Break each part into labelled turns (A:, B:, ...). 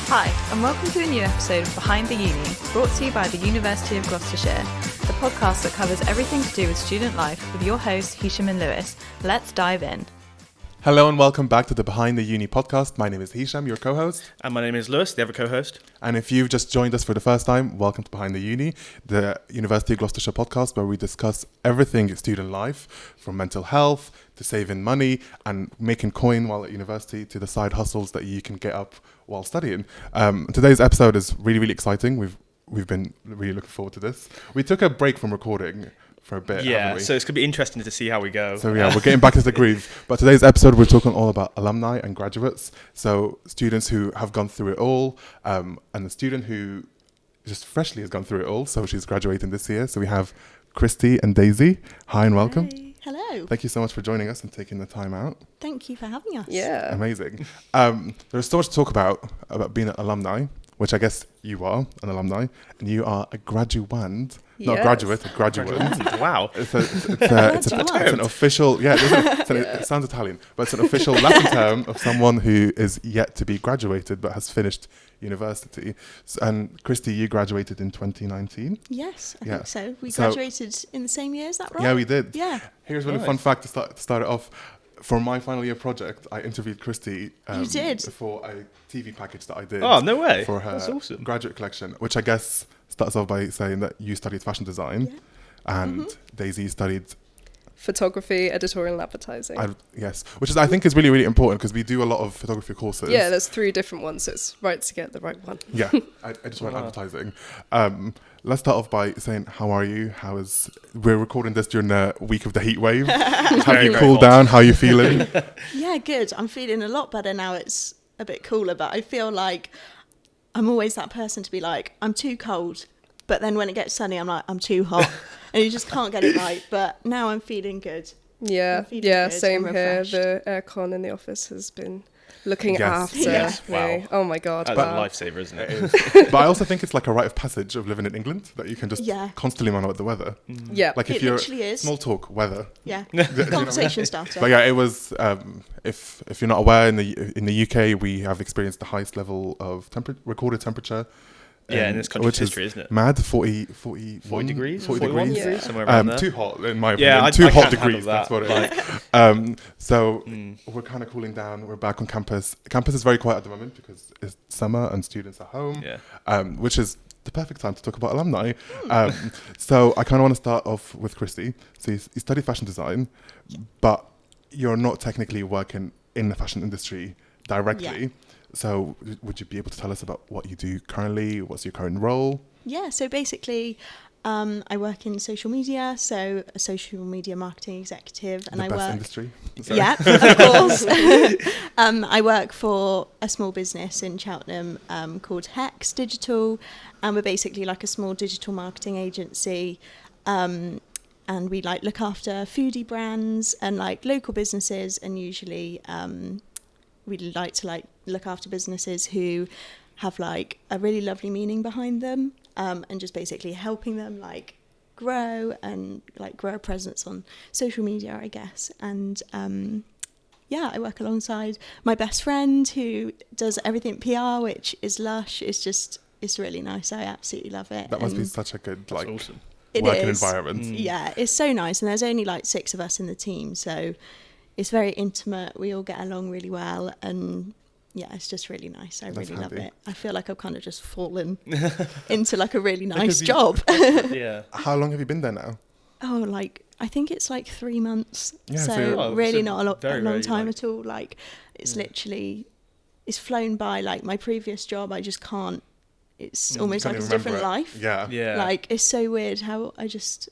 A: Hi, and welcome to a new episode of Behind the Uni, brought to you by the University of Gloucestershire, the podcast that covers everything to do with student life with your hosts, Hisham and Lewis. Let's dive in.
B: Hello and welcome back to the Behind the Uni podcast. My name is Hisham, your co-host.
C: And my name is Lewis, the other co-host.
B: And if you've just joined us for the first time, welcome to Behind the Uni, the University of Gloucestershire podcast where we discuss everything student life, from mental health to saving money and making coin while at university to the side hustles that you can get up while studying. Today's episode is really exciting. We've been really looking forward to this. We took a break from recording for a bit.
C: Yeah, so it's going to be interesting to see how we go.
B: So yeah, we're getting back into the groove. But today's episode, we're talking all about alumni and graduates. So students who have gone through it all, and the student who just freshly has gone through it all. So she's graduating this year. So we have Cristy and Daisy. Hi and welcome.
D: Hi. Hello.
B: Thank you so much for joining us and taking the time out.
D: Thank you for having us.
E: Yeah.
B: Amazing. There's so much to talk about being an alumni, which I guess you are an alumni, and you are a graduand. Not a graduate, a graduand.
C: Wow.
B: It's an official, it sounds Italian, but it's an official Latin term of someone who is yet to be graduated but has finished university. And Cristy, you graduated in 2019?
D: Yes, I think so. We graduated in the same year, is that right?
B: Yeah, we did.
D: Yeah.
B: Here's a really fun fact to start it off. For my final year project, I interviewed Cristy for a TV package that I did.
C: Oh, no way.
B: For her
C: That's awesome.
B: graduate collection, which I guess starts off by saying that you studied fashion design and Daisy studied
E: photography, editorial and advertising.
B: Yes, which is I think is really important because we do a lot of photography courses.
E: Yeah, there's 3 different ones, so it's right to get the right one.
B: Yeah, editorial advertising. Let's start off by saying, how are you? We're recording this during the week of the heat wave. Have you cooled down? How are you feeling?
D: Yeah, good. I'm feeling a lot better now. It's a bit cooler, but I feel like I'm always that person to be like, I'm too cold. But then when it gets sunny, I'm like, I'm too hot. And you just can't get it right. But now I'm feeling good.
E: Yeah, same here. The aircon in the office has been looking after me.
C: Wow.
E: Oh my God.
C: That's a lifesaver, isn't it?
B: It is. But I also think it's like a rite of passage of living in England that you can just constantly monitor the weather.
E: Yeah.
B: Like if
D: it
B: you're
D: literally is.
B: Small talk, weather.
D: Yeah. Conversation starter.
B: But yeah, it was, if you're not aware, in the UK, we have experienced the highest level of recorded temperature.
C: In this country's history, isn't it?
B: Mad, 40
C: degrees?
B: 40 degrees.
E: Yeah.
C: Somewhere around there.
B: Too hot, in my opinion.
C: Yeah,
B: too
C: I
B: hot
C: can't
B: degrees,
C: handle
B: that's what
C: that.
B: it is. So we're kind of cooling down. We're back on campus. Campus is very quiet at the moment because it's summer and students are home, which is the perfect time to talk about alumni. So I kind of want to start off with Cristy. So you studied fashion design, but you're not technically working in the fashion industry directly. Yeah. So would you be able to tell us about what you do currently? What's your current role?
D: Yeah, so basically I work in social media, so a social media marketing executive. And
B: the
D: I
B: best
D: work
B: industry.
D: Yeah, of course. I work for a small business in Cheltenham called Hex Digital, and we're basically like a small digital marketing agency. And we like look after foodie brands and like local businesses, and usually we like to look after businesses who have like a really lovely meaning behind them, and just basically helping them like grow and like grow a presence on social media, I guess. And I work alongside my best friend who does everything PR, which is lush. It's really nice. I absolutely love it.
B: That must be such a good
C: awesome.
B: Working environment.
D: Yeah, it's so nice, and there's only like 6 of us in the team, so it's very intimate. We all get along really well, and it's just really nice. I really love it. I feel like I've kind of just fallen into like a really nice job.
C: Yeah.
B: How long have you been there now?
D: Oh, like I think it's like 3 months.
B: Yeah,
D: so really not a long time
C: like,
D: at all. Like it's literally, it's flown by. Like my previous job, I just can't. It's almost like it's a different life.
B: Yeah.
D: Like it's so weird how I just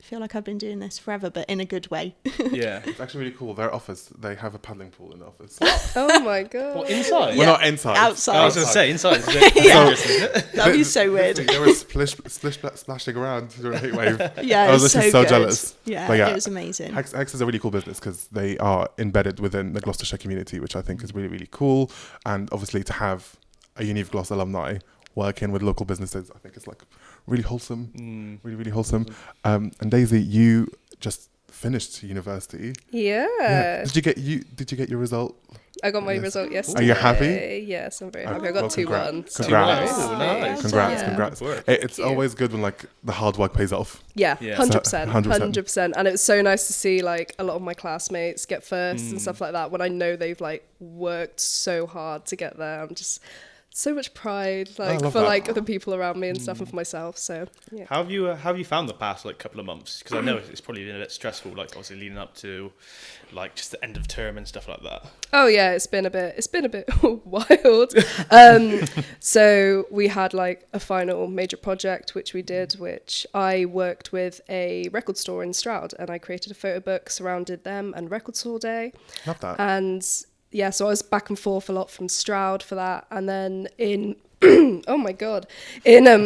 D: feel like I've been doing this forever, but in a good way.
C: Yeah.
B: It's actually really cool. Their office, they have a paddling pool in the office.
E: Oh my God.
C: What, inside?
B: Well, not inside.
D: Outside.
C: I was going to say, inside is a bit dangerous, isn't it?
D: That'd be so weird.
B: They were splashing around during a heat wave.
D: Yeah,
B: I was literally so
D: good.
B: jealous.
D: Yeah, it was amazing.
B: Hex is a really cool business because they are embedded within the Gloucestershire community, which I think is really, really cool. And obviously to have a Uni of Gloucester alumni working with local businesses, I think it's like really wholesome, really, really wholesome. And Daisy, you just finished university.
E: Yeah.
B: Did you get your result?
E: I got my result yesterday.
B: Are you happy?
E: Yes, I'm very happy. I got 2-1.
B: Congrats.
C: Oh, nice.
B: Congrats. It's always good when like the hard work pays off.
E: Yeah, 100%.
B: 100%.
E: And it was so nice to see like a lot of my classmates get first and stuff like that when I know they've like worked so hard to get there. I'm just so much pride like for like the people around me and stuff and for myself. So yeah.
C: How have you found the past like couple of months? Because I know it's probably been a bit stressful, like obviously leading up to like just the end of term and stuff like that.
E: Oh yeah, it's been a bit wild. So we had like a final major project which we did, which I worked with a record store in Stroud, and I created a photo book, surrounded them and Record Store Day.
B: Love that.
E: And yeah, so I was back and forth a lot from Stroud for that, and then in oh my god, in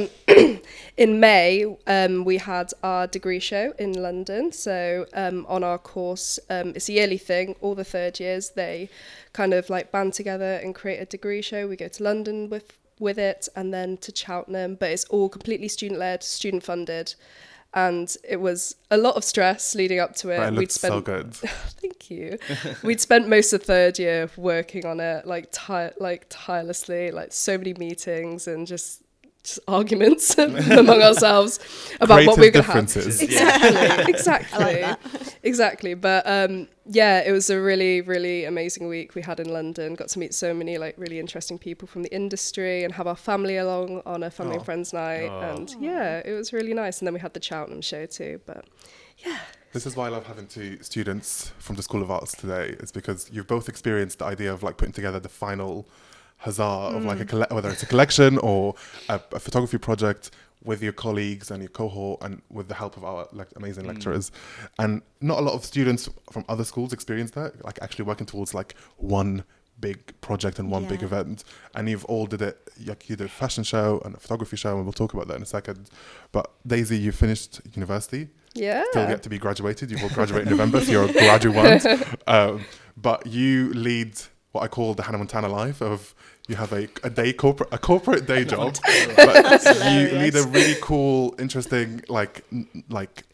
E: May we had our degree show in London. So on our course, it's a yearly thing. All the third years they kind of like band together and create a degree show. We go to London with it, and then to Cheltenham, but it's all completely student led, student funded. And it was a lot of stress leading up to it.
B: But it looked so good.
E: Thank you. We'd spent most of third year working on it, like tirelessly, like so many meetings and just arguments among ourselves about
B: creative
E: what we were going to have. Exactly.
D: I like that.
E: Exactly. But yeah, it was a really, really amazing week we had in London. Got to meet so many like really interesting people from the industry and have our family along on a family and friends night. And yeah, it was really nice. And then we had the Cheltenham show too. But yeah.
B: This is why I love having two students from the School of Arts today. It's because you've both experienced the idea of like putting together the final huzzah of like whether it's a collection or a photography project with your colleagues and your cohort and with the help of our like amazing lecturers. And not a lot of students from other schools experience that, like actually working towards like one big project and one big event. And you've all did it, like you did a fashion show and a photography show, and we'll talk about that in a second. But Daisy, you finished university.
E: Yeah.
B: Still get to be graduated. You will graduate in November, so you're a graduate. But you lead what I call the Hannah Montana life of you have a corporate day job, but you lead a really cool, interesting, like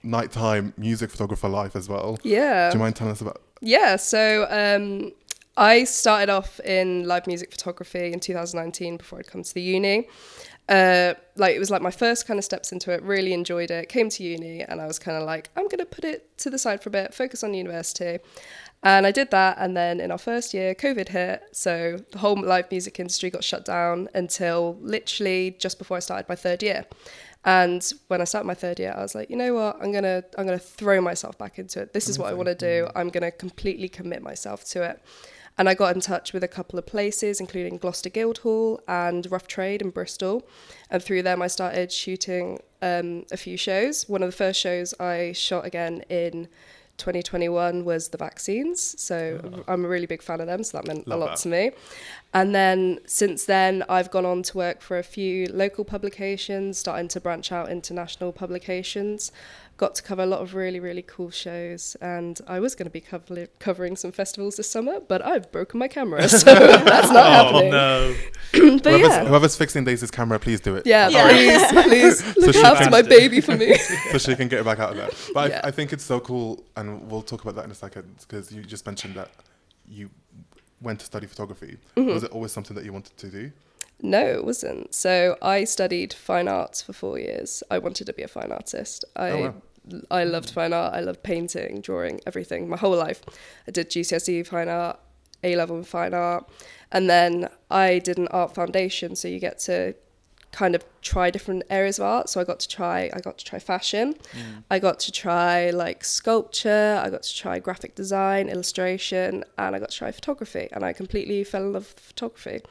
B: nighttime music photographer life as well.
E: Yeah.
B: Do you mind telling us about?
E: Yeah. So I started off in live music photography in 2019 before I'd come to the uni. Like it was like my first kind of steps into it, really enjoyed it, came to uni, and I was kind of like, I'm going to put it to the side for a bit, focus on university. And I did that, and then in our first year, COVID hit, so the whole live music industry got shut down until literally just before I started my third year. And when I started my third year, I was like, you know what, I'm gonna throw myself back into it. This is what I want to do. I'm gonna completely commit myself to it. And I got in touch with a couple of places, including Gloucester Guildhall and Rough Trade in Bristol. And through them, I started shooting a few shows. One of the first shows I shot again in 2021 was the vaccines. So I'm a really big fan of them. So that meant a lot to me. And then since then, I've gone on to work for a few local publications, starting to branch out into national publications. Got to cover a lot of really, really cool shows. And I was going to be covering some festivals this summer, but I've broken my camera. So that's not happening.
C: No.
E: But
B: whoever's fixing Daisy's camera, please do it.
E: Yeah. Please look after my baby for me.
B: So she can get it back out of there. But I think it's so cool, and we'll talk about that in a second, because you just mentioned that you went to study photography. Was it always something that you wanted to do?
E: No, it wasn't. So I studied fine arts for 4 years. I wanted to be a fine artist. I loved fine art. I loved painting, drawing, everything, my whole life. I did GCSE fine art, A-level in fine art, and then I did an art foundation, so you get to kind of try different areas of art. So I got to try fashion. I got to try like sculpture. I got to try graphic design, illustration, and I got to try photography. And I completely fell in love with photography.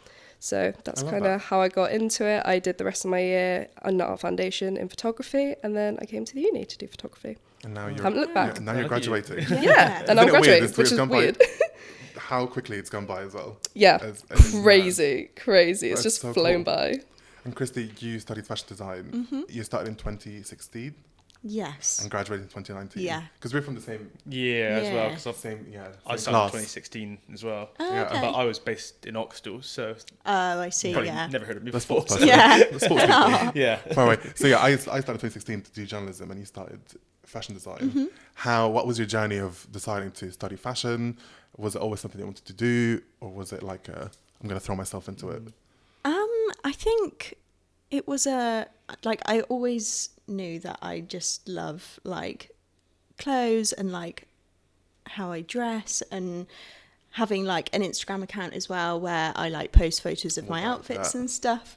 E: So that's kind of how I got into it. I did the rest of my year on art foundation in photography, and then I came to the uni to do photography.
B: And now you're
E: haven't looked back.
B: Now you're graduating.
E: Yeah, and I'm graduating, which is weird.
B: How quickly it's gone by as well.
E: Yeah, crazy. It's just so flown by.
B: And Cristy, you studied fashion design. You started in 2016.
D: Yes.
B: And graduated in 2019.
D: Yeah.
B: Because we're from the same
C: as well. Because I started in 2016 as well.
D: Oh, okay.
C: But I was based in Oxtal, so
D: I see.
C: probably
D: Yeah.
C: never heard of me
B: the
C: before.
B: sports person.
D: Yeah.
B: The sports people.
C: Yeah.
B: Far away. So yeah, I started in 2016 to do journalism, and you started fashion design. What was your journey of deciding to study fashion? Was it always something you wanted to do, or was it like I'm going to throw myself into it?
D: I think it was I always knew that I just love like clothes and like how I dress, and having like an Instagram account as well where I like post photos of my outfits and stuff.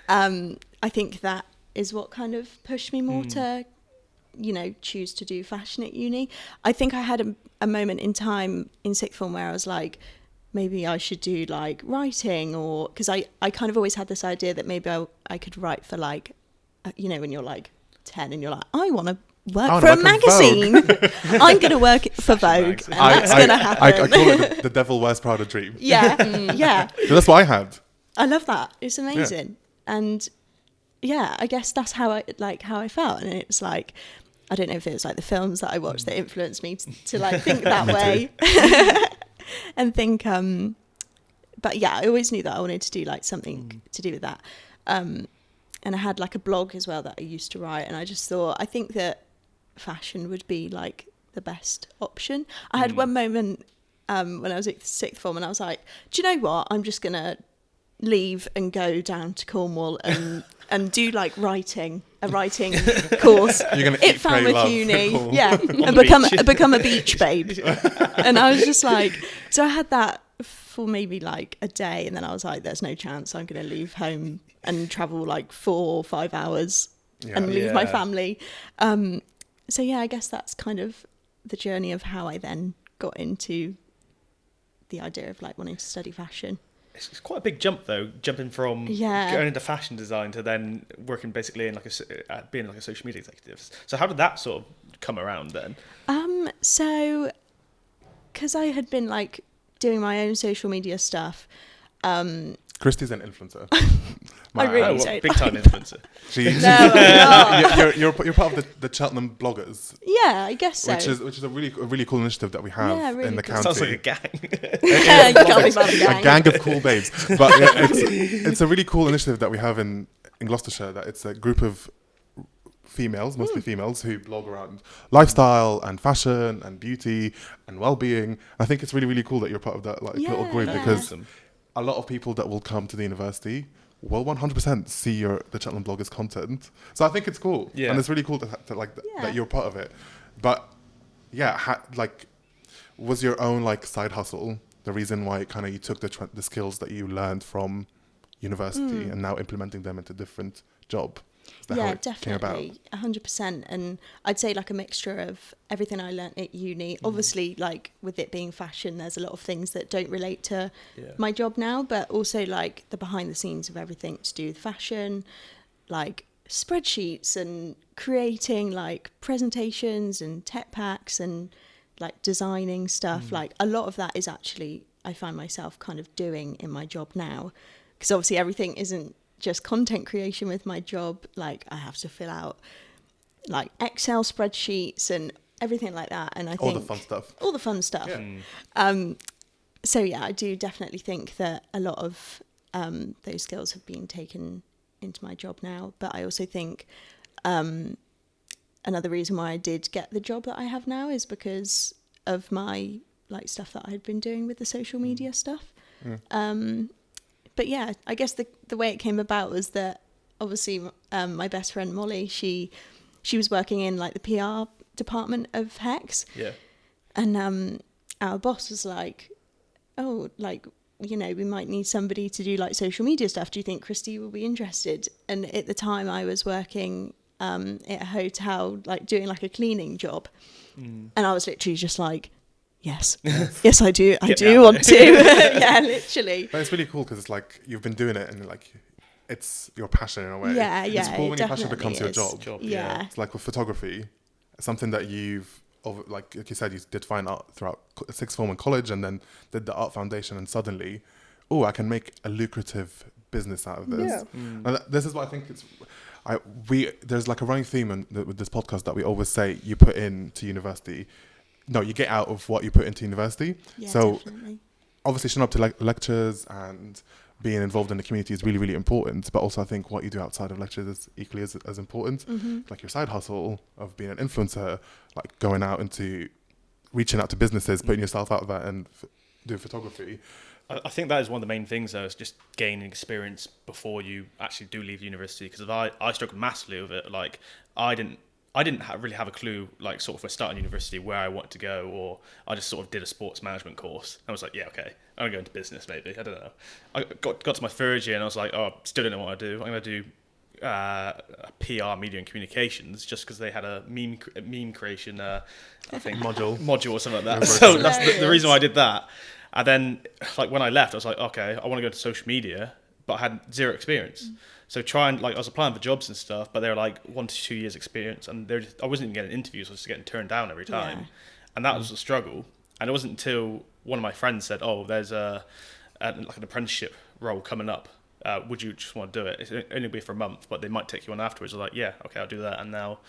D: I think that is what kind of pushed me more to, choose to do fashion at uni. I think I had a moment in time in sixth form where I was like, maybe I should do like writing, or because I kind of always had this idea that maybe I could write for like, when you're like 10 and you're like, I want to work for a magazine. I'm going to work for Vogue, and that's going to happen.
B: I call it the devil wears Prada dream.
D: Yeah, yeah.
B: So that's what I had.
D: I love that. It's amazing. Yeah. And yeah, I guess that's how I felt. And it's like, I don't know if it was like the films that I watched that influenced me to like think that way. And think, but yeah, I always knew that I wanted to do like something to do with that. And I had like a blog as well that I used to write, and I just thought, I think that fashion would be like the best option. I had one moment when I was at sixth form, and I was like, do you know what? I'm just going to leave and go down to Cornwall and do like a writing course.
B: You're going to eat, pray, love.
D: Uni, yeah, and become a beach babe. And I was just like, so I had that for maybe like a day, and then I was like, there's no chance I'm going to leave home and travel like 4 or 5 hours and leave my family. So yeah, I guess that's kind of the journey of how I then got into the idea of like wanting to study fashion.
C: It's quite a big jump though, jumping from going into fashion design to then working basically in like being like a social media executive. So how did that sort of come around then?
D: So because I had been like doing my own social media stuff.
B: Christy's an influencer.
D: I really don't.
C: Big time influencer.
B: You're part of the Cheltenham bloggers.
D: Yeah, I guess so.
B: Which is a really cool initiative that we have in the county.
C: Sounds like a gang.
D: Yeah, you can't be about
B: a gang of cool babes. But it's a really cool initiative that we have in Gloucestershire. That it's a group of females, mostly females, who blog around lifestyle and fashion and beauty and well-being. I think it's really, really cool that you're part of that little group because a lot of people that will come to the university will 100% see the Cheltenham bloggers content. So I think it's cool. Yeah. And it's really cool that you're part of it. But yeah, was your own like side hustle the reason why kind of you took the skills that you learned from university and now implementing them into different job?
D: Yeah, definitely, 100%. And I'd say like a mixture of everything I learnt at uni. Obviously, like with it being fashion, there's a lot of things that don't relate to my job now, but also like the behind the scenes of everything to do with fashion, like spreadsheets and creating like presentations and tech packs and like designing stuff. Like a lot of that is actually, I find myself kind of doing in my job now, because obviously everything isn't just content creation with my job. Like I have to fill out like Excel spreadsheets and everything like that, and I think all the fun stuff. So yeah, I do definitely think that a lot of those skills have been taken into my job now, but I also think another reason why I did get the job that I have now is because of my like stuff that I had been doing with the social media stuff. But yeah, I guess the way it came about was that obviously my best friend Molly, she was working in like the PR department of Hex. Yeah. And our boss was like, oh, like, you know, we might need somebody to do like social media stuff. Do you think Cristy will be interested? And at the time I was working at a hotel, like doing like a cleaning job. And I was literally just like, yes, I do. I do want to. Yeah, literally.
B: But it's really cool because it's like you've been doing it and like it's your passion in a way.
D: Yeah,
B: It's cool when your passion becomes your
D: job.
B: Yeah. It's like with photography, something that you've, like you said, you did fine art throughout sixth form and college and then did the art foundation and suddenly, I can make a lucrative business out of this. Yeah. And this is what I think there's like a running theme with this podcast that we always say you put into university. No, you get out of what you put into university.
D: Yeah,
B: so
D: definitely.
B: obviously showing up to lectures and being involved in the community is really, really important. But also I think what you do outside of lectures is equally as important. Like your side hustle of being an influencer, like going out into reaching out to businesses, putting yourself out there and doing photography.
C: I think that is one of the main things, though, is just gaining experience before you actually do leave university. Because I struggled massively with it. Like, I didn't really have a clue, like, sort of when starting university, where I wanted to go, or I just sort of did a sports management course. I was like, yeah, okay, I'm going to go into business, maybe. I don't know. I got to my third year, and I was like, oh, still don't know what I do. I'm going to do PR, media and communications, just because they had a meme creation, I think, module or something like that. So that's the reason why I did that. And then, like, when I left, I was like, okay, I want to go into social media, but I had zero experience. So I was applying for jobs and stuff, but they were like 1 to 2 years experience, and I wasn't even getting interviews. I was just getting turned down every time. Yeah. And that was a struggle. And it wasn't until one of my friends said, oh, there's like an apprenticeship role coming up. Would you just want to do it? It's only be for a month, but they might take you on afterwards. I was like, yeah, okay, I'll do that. And now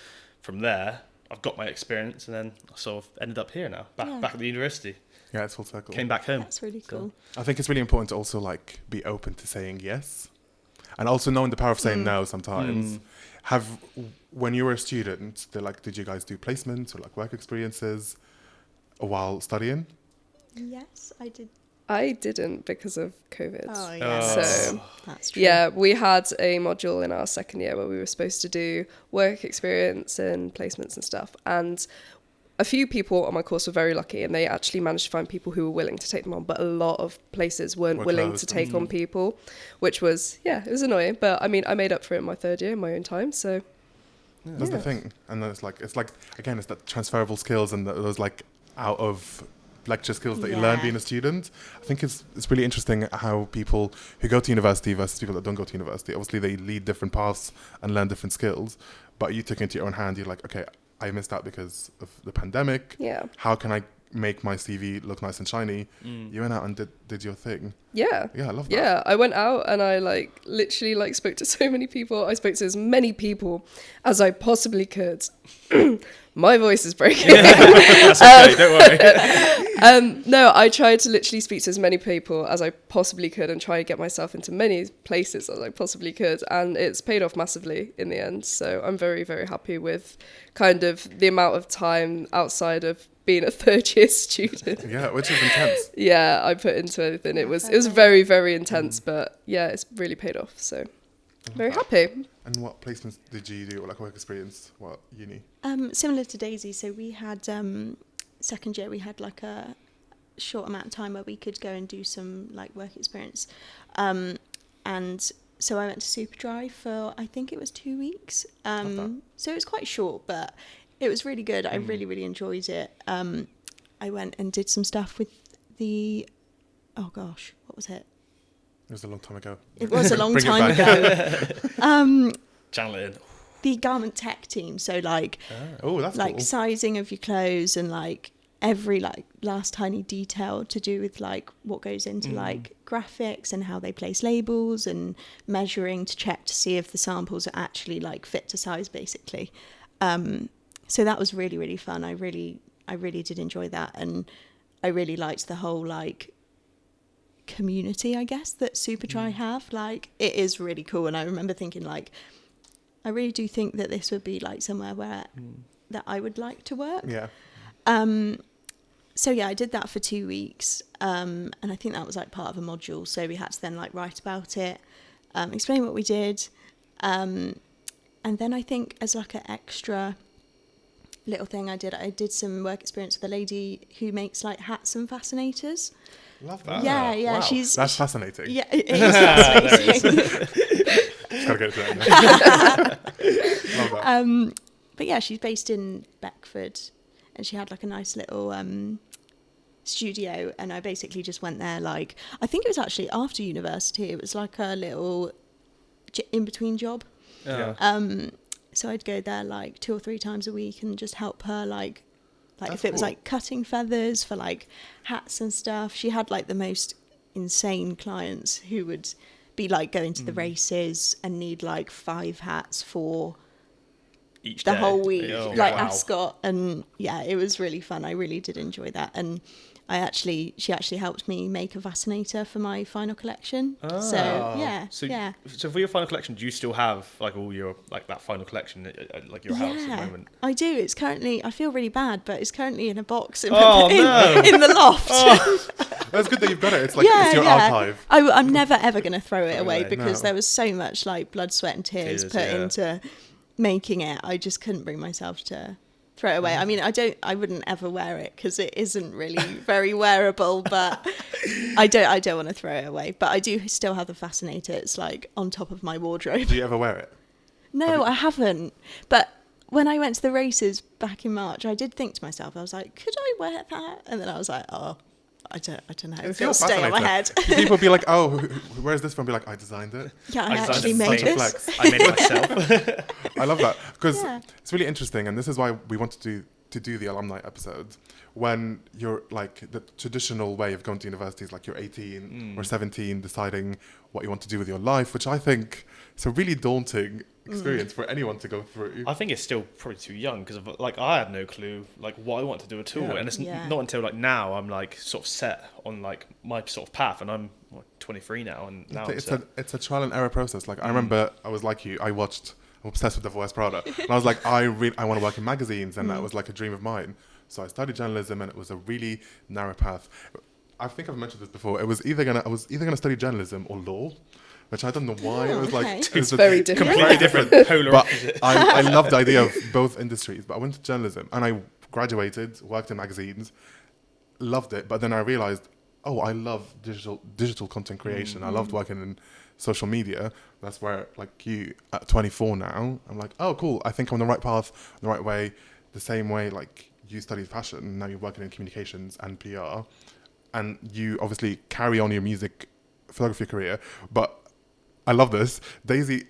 C: from there, I've got my experience, and then I sort of ended up here now, back at the university.
B: Yeah, it's full circle.
C: Came back home.
D: That's really cool.
B: I think it's really important to also like be open to saying yes, and also knowing the power of saying no sometimes. When you were a student, did you guys do placements or like work experiences while studying?
D: Yes, I did.
E: I didn't because of COVID.
D: Oh, yeah.
E: So,
D: that's true.
E: Yeah, we had a module in our second year where we were supposed to do work experience and placements and stuff. And a few people on my course were very lucky, and they actually managed to find people who were willing to take them on. But a lot of places weren't willing to take on people, which was, it was annoying. But I mean, I made up for it in my third year in my own time. So
B: that's the thing. And then it's like again, it's that transferable skills and those like out of lecture skills that you learn being a student. I think it's really interesting how people who go to university versus people that don't go to university, obviously they lead different paths and learn different skills, but you took it into your own hand. You're like, okay, I missed out because of the pandemic.
E: Yeah.
B: How can I make my CV look nice and shiny? You went out and did your thing.
E: Yeah.
B: Yeah, I love that.
E: Yeah, I went out and I literally spoke to so many people. I spoke to as many people as I possibly could. My voice is breaking.
C: That's okay, don't worry.
E: No, I tried to literally speak to as many people as I possibly could and try to get myself into many places as I possibly could. And it's paid off massively in the end. So I'm very, very happy with kind of the amount of time outside of being a third year student.
B: Yeah, which is intense.
E: Yeah, I put into anything. It was very, very intense, but yeah, it's really paid off. So very happy.
B: And what placements did you do, or like work experience? What uni?
D: Similar to Daisy. So we had second year. We had like a short amount of time where we could go and do some like work experience, and so I went to Superdry for I think it was 2 weeks. So it was quite short, but it was really good. I really, really enjoyed it. I went and did some stuff with what was it?
B: It was a long time ago.
D: It was a long time ago.
C: Channel it in.
D: The garment tech team. So like,
B: that's
D: like
B: cool.
D: sizing of your clothes and like every like last tiny detail to do with like what goes into like graphics and how they place labels and measuring to check to see if the samples are actually like fit to size basically. So that was really, really fun. I really did enjoy that, and I really liked the whole like community, I guess, that Superdry have. Like, it is really cool, and I remember thinking like, I really do think that this would be like somewhere where that I would like to work.
B: Yeah.
D: So yeah, I did that for 2 weeks, and I think that was like part of a module. So we had to then like write about it, explain what we did, and then I think as like an extra little thing I did some work experience with a lady who makes like hats and fascinators.
B: Love that.
D: Yeah,
B: wow. That's fascinating.
D: Yeah, it is fascinating.
B: Just gotta get to that now. Love that.
D: But yeah, she's based in Beckford, and she had like a nice little studio, and I basically just went there like, I think it was actually after university. It was like a little in-between job.
B: Yeah.
D: So I'd go there like 2 or 3 times a week and just help her like
B: That's
D: if it was
B: cool.
D: like cutting feathers for like hats and stuff. She had like the most insane clients who would be like going to the races and need like 5 hats for
C: Each
D: the
C: day.
D: whole week,
C: Oh,
D: like
C: wow.
D: ascot. And yeah, it was really fun. I really did enjoy that. And she actually helped me make a fascinator for my final collection. So yeah,
C: So for your final collection, do you still have like all your like that final collection at like your house at the moment?
D: I do. It's currently, I feel really bad, but it's currently in a box in,
C: Oh,
D: in the loft.
B: Oh, that's good that you've got it. It's like it's your archive.
D: I'm never ever going to throw it away
C: away.
D: because
B: No.
D: there was so much like blood, sweat and tears put into making it. I just couldn't bring myself to throw it away. I mean, I wouldn't ever wear it because it isn't really very wearable, but I don't want to throw it away. But I do still have the fascinator. It's like on top of my wardrobe.
B: Do you ever wear it?
D: No, I haven't. But when I went to the races back in March, I did think to myself, I was like, could I wear that? And then I was like, oh, I don't know if it'll stay on my head.
B: People be like, oh, where's this from? Be like, I designed it.
D: Yeah,
C: I
D: I actually
C: designed
D: made
C: it.
D: this.
C: I made it myself.
B: I love that because
D: Yeah.
B: it's really interesting, and this is why we wanted to do the alumni episode. When you're like the traditional way of going to university is like you're 18 or 17, deciding what you want to do with your life, which I think is a really daunting experience for anyone to go through.
C: I think it's still probably too young because like I had no clue like what I want to do at all, and it's not until like now I'm like sort of set on like my sort of path, and I'm 23 now, and now
B: It's a trial and error process. Like I remember, I was like you. I'm obsessed with the Voice Prada, and I was like, I want to work in magazines, and that was like a dream of mine. So I studied journalism, and it was a really narrow path. I think I've mentioned this before. I was either gonna study journalism or law, which I don't know why. It was
D: okay.
B: like
E: It's very different.
C: completely different, polar
B: But
C: opposite.
B: I love the idea of both industries. But I went to journalism, and I graduated, worked in magazines, loved it. But then I realized, oh, I love digital content creation. I loved working in social media. That's where, like you, at 24 now, I'm like, oh, cool. I think I'm on the right path, the right way. The same way, like you studied fashion, now you're working in communications and PR, and you obviously carry on your music photography career. But I love this. Daisy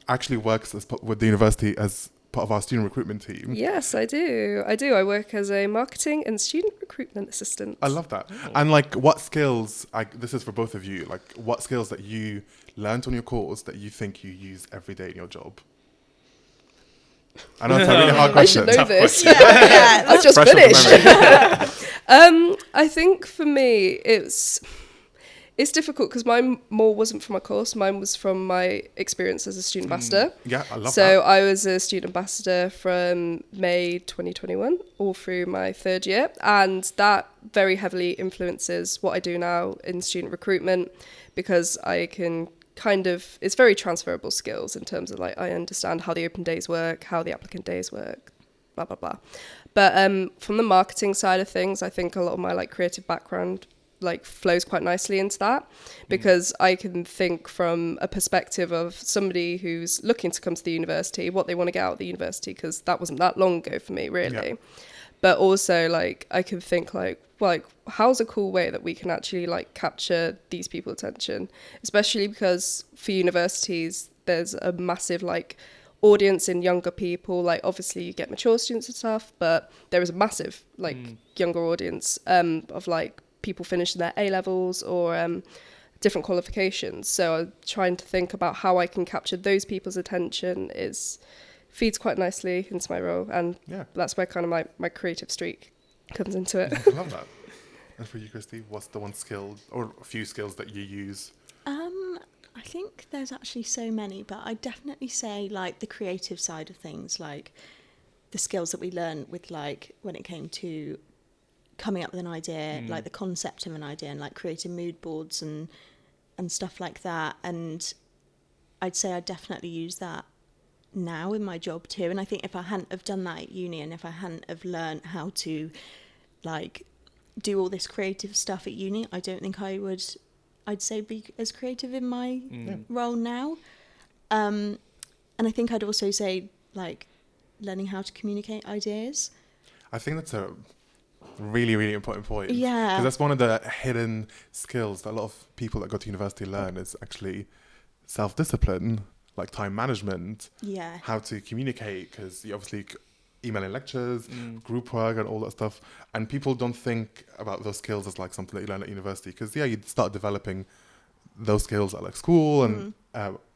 B: actually works with the university as part of our student recruitment team.
E: Yes, I do. I work as a marketing and student recruitment assistant.
B: I love that. And like, what skills, this is for both of you, like what skills that you learned on your course that you think you use every day in your job? I know it's a really hard question.
E: I should know this.
D: Yeah,
E: I've just
B: Fresh off the
E: finished.
B: memory.
E: I think for me, it's difficult because mine more wasn't from my course. Mine was from my experience as a student ambassador.
B: Yeah, I love
E: So
B: that.
E: I was a student ambassador from May 2021 all through my 3rd year. And that very heavily influences what I do now in student recruitment, because I can it's very transferable skills in terms of like, I understand how the open days work, how the applicant days work, blah, blah, blah. But from the marketing side of things, I think a lot of my like creative background like flows quite nicely into that, because I can think from a perspective of somebody who's looking to come to the university, what they want to get out of the university, because that wasn't that long ago for me, really. Yeah. But also like I can think like how's a cool way that we can actually like capture these people's attention, especially because for universities there's a massive like audience in younger people. Like obviously you get mature students and stuff, but there is a massive like younger audience of like people finishing their A-levels or different qualifications. So I'm trying to think about how I can capture those people's attention feeds quite nicely into my role, and that's where kind of my creative streak comes into it.
B: I love that. And for you, Cristy, what's the one skill or a few skills that you use?
D: I think there's actually so many, but I'd definitely say like the creative side of things, like the skills that we learned with like when it came to coming up with an idea, like the concept of an idea, and like creating mood boards and stuff like that. And I'd say I definitely use that now in my job too. And I think if I hadn't have done that at uni, and if I hadn't have learned how to like do all this creative stuff at uni, I don't think I would, I'd say, be as creative in my role now. And I think I'd also say like learning how to communicate ideas.
B: I think that's a really, really important point.
D: Yeah.
B: Because that's one of the hidden skills that a lot of people that go to university learn, is actually self-discipline, like time management, how to communicate, because you obviously emailing lectures, group work and all that stuff. And people don't think about those skills as like something that you learn at university, because you start developing those skills at like school and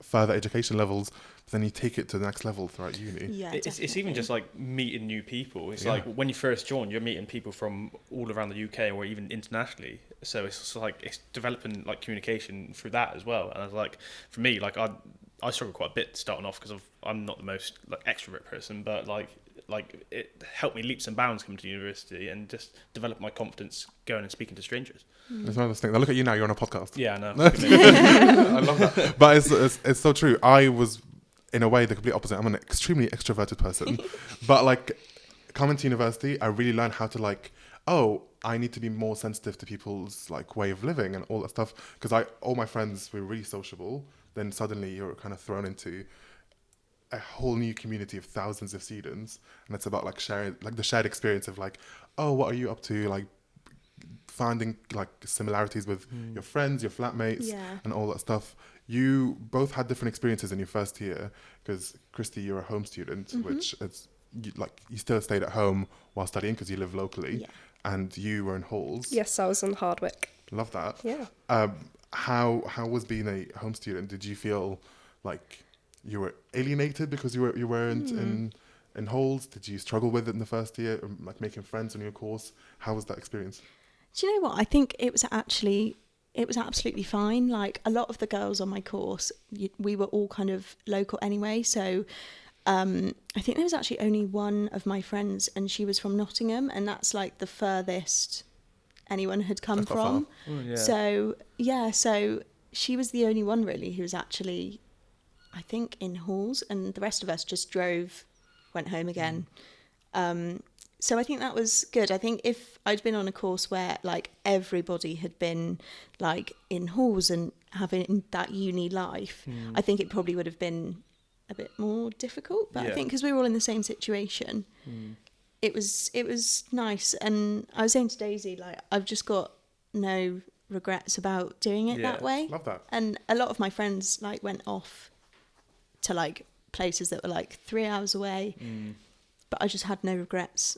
B: further education levels, but then you take it to the next level throughout uni.
D: Yeah,
C: it's even just like meeting new people. It's like when you first join, you're meeting people from all around the UK or even internationally. So it's like it's developing like communication through that as well. And I was like, for me, like I struggled quite a bit starting off because I'm not the most like extrovert person, but like it helped me leaps and bounds coming to university and just develop my confidence going and speaking to strangers.
B: It's one of those things. Now look at you now, you're on a podcast.
C: Yeah, I know.
B: I love that. But it's so true. I was, in a way, the complete opposite. I'm an extremely extroverted person. But like coming to university, I really learned how to like, I need to be more sensitive to people's like way of living and all that stuff. Because all my friends were really sociable. Then suddenly you're kind of thrown into a whole new community of thousands of students, and it's about like sharing, like the shared experience of like, what are you up to, like finding like similarities with your friends, your flatmates, and all that stuff. You both had different experiences in your first year, because Cristy, you're a home student, which is you still stayed at home while studying because you live locally, and you were in halls.
E: Yes, I was in Hardwick.
B: Love that.
E: Yeah.
B: How was being a home student? Did you feel like you were alienated because you weren't in halls? Did you struggle with it in the first year, like making friends on your course? How was that experience?
D: Do you know what? I think it was absolutely fine. Like a lot of the girls on my course, we were all kind of local anyway. So I think there was actually only one of my friends, and she was from Nottingham, and that's like the furthest anyone had come from. So she was the only one really who was actually, I think, in halls, and the rest of us just went home again. So I think that was good. I think if I'd been on a course where like everybody had been like in halls and having that uni life, I think it probably would have been a bit more difficult. But I think because we were all in the same situation, it was nice. And I was saying to Daisy, like, I've just got no regrets about doing it that way.
B: Love that.
D: And a lot of my friends like went off to like places that were like 3 hours away, but I just had no regrets.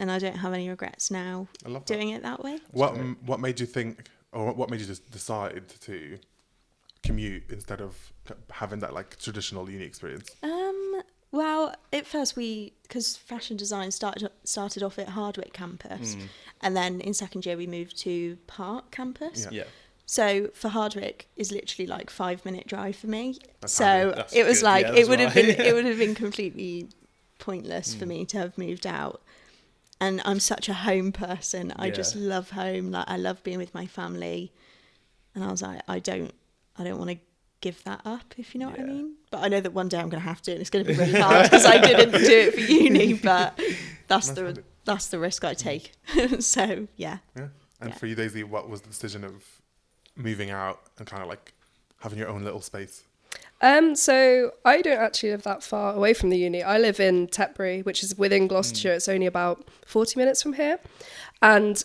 D: And I don't have any regrets now doing it that way.
B: What made you think, or what made you just decide to commute instead of having that like traditional uni experience?
D: Well, at first because fashion design started off at Hardwick campus, and then in second year we moved to Park campus. So for Hardwick is literally like 5-minute drive for me. It was like it would have been completely pointless for me to have moved out. And I'm such a home person. I just love home. Like I love being with my family. And I was like, I don't want to give that up, if you know what I mean. But I know that one day I'm going to have to, and it's going to be really hard because I didn't do it for uni. But that's the risk I take. So
B: And for you, Daisy, what was the decision of moving out and kind of like having your own little space?
E: So I don't actually live that far away from the uni. I live in Tetbury, which is within Gloucestershire. It's only about 40 minutes from here. And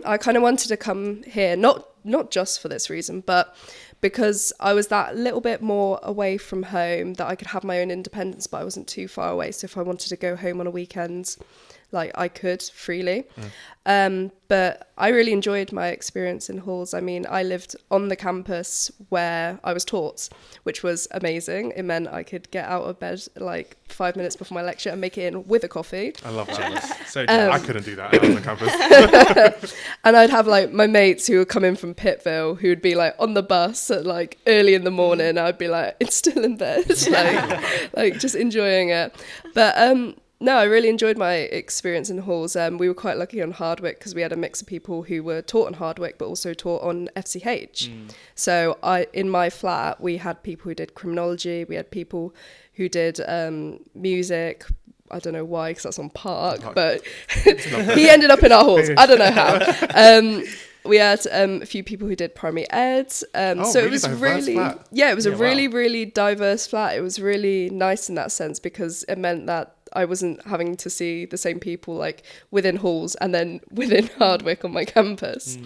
E: I kind of wanted to come here, not just for this reason, but because I was that little bit more away from home, that I could have my own independence, but I wasn't too far away. So if I wanted to go home on a weekend, like I could freely. But I really enjoyed my experience in halls. I mean, I lived on the campus where I was taught, which was amazing. It meant I could get out of bed like 5 minutes before my lecture and make it in with a coffee.
B: I love that. So I couldn't do that on the campus.
E: And I'd have like my mates who would come in from Pittville, who would be like on the bus at like early in the morning. I'd be like, it's still in bed, like just enjoying it. But no, I really enjoyed my experience in halls. We were quite lucky on Hardwick because we had a mix of people who were taught on Hardwick but also taught on FCH. So in my flat, we had people who did criminology, we had people who did music. I don't know why, because that's on Park, but he ended up in our halls. I don't know how. We had a few people who did primary ed. So really it was really, flat. It was a really, really diverse flat. It was really nice in that sense because it meant that I wasn't having to see the same people like within halls and then within Hardwick on my campus.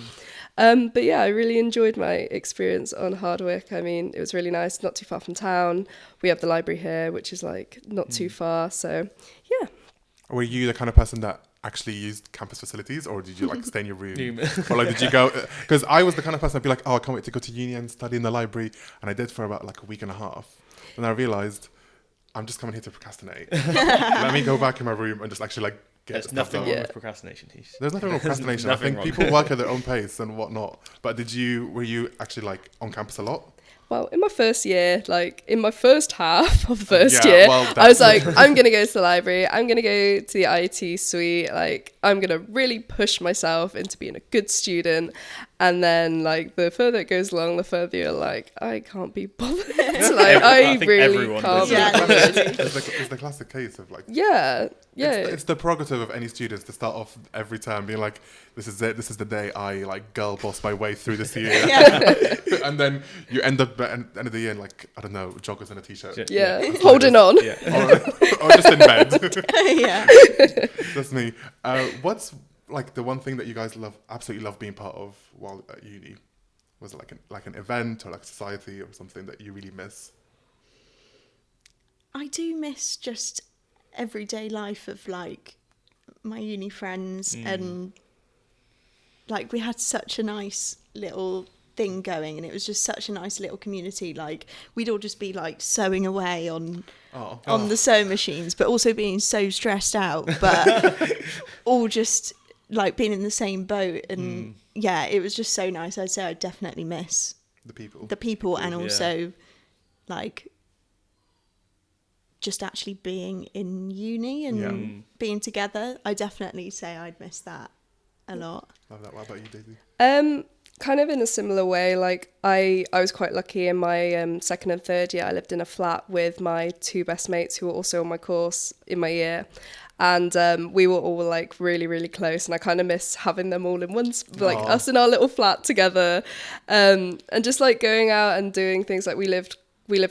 E: But yeah, I really enjoyed my experience on Hardwick. I mean, it was really nice, not too far from town. We have the library here, which is like not too far. So yeah.
B: Were you the kind of person that actually used campus facilities, or did you like stay in your room? Or like did you go, because I was the kind of person I'd be like, oh, I can't wait to go to uni and study in the library, and I did for about like a week and a half. And I realised I'm just coming here to procrastinate. Let me go back in my room and just actually like get
C: There's
B: stuff
C: nothing
B: done.
C: wrong with procrastination.
B: There's nothing wrong with procrastination. I think people work at their own pace and whatnot. But were you actually like on campus a lot?
E: Well, in my first year, like in my first half of the first year, I was like, I'm going to go to the library. I'm going to go to the IT suite. Like, I'm going to really push myself into being a good student. And then, like, the further it goes along, the further you're like, I can't be bothered. Like, I really can't be bothered.
B: It's the classic case of like...
E: Yeah.
B: It's the prerogative of any students to start off every term being like, this is it. This is the day I, like, girl boss my way through this year. And then you end up at the end of the year in, like, I don't know, joggers and a t-shirt.
E: Yeah. Holding on.
B: Yeah. or just in bed.
D: Yeah.
B: That's me. What's like the one thing that you guys absolutely love being part of while at uni? Was it like an event or like society or something that you really miss?
D: I do miss just everyday life of like my uni friends, and like we had such a nice little thing going, and it was just such a nice little community. Like we'd all just be like sewing away on the sewing machines, but also being so stressed out, but all just like being in the same boat. And yeah, it was just so nice. I'd say I definitely miss the people and also like just actually being in uni and being together. I definitely say I'd miss that a lot.
B: Love that. What about you, Daisy?
E: Kind of in a similar way. Like I was quite lucky in my second and third year. I lived in a flat with my two best mates who were also on my course in my year. And we were all like really, really close, and I kind of miss having them all in one, like us in our little flat together, and just like going out and doing things. Like we lived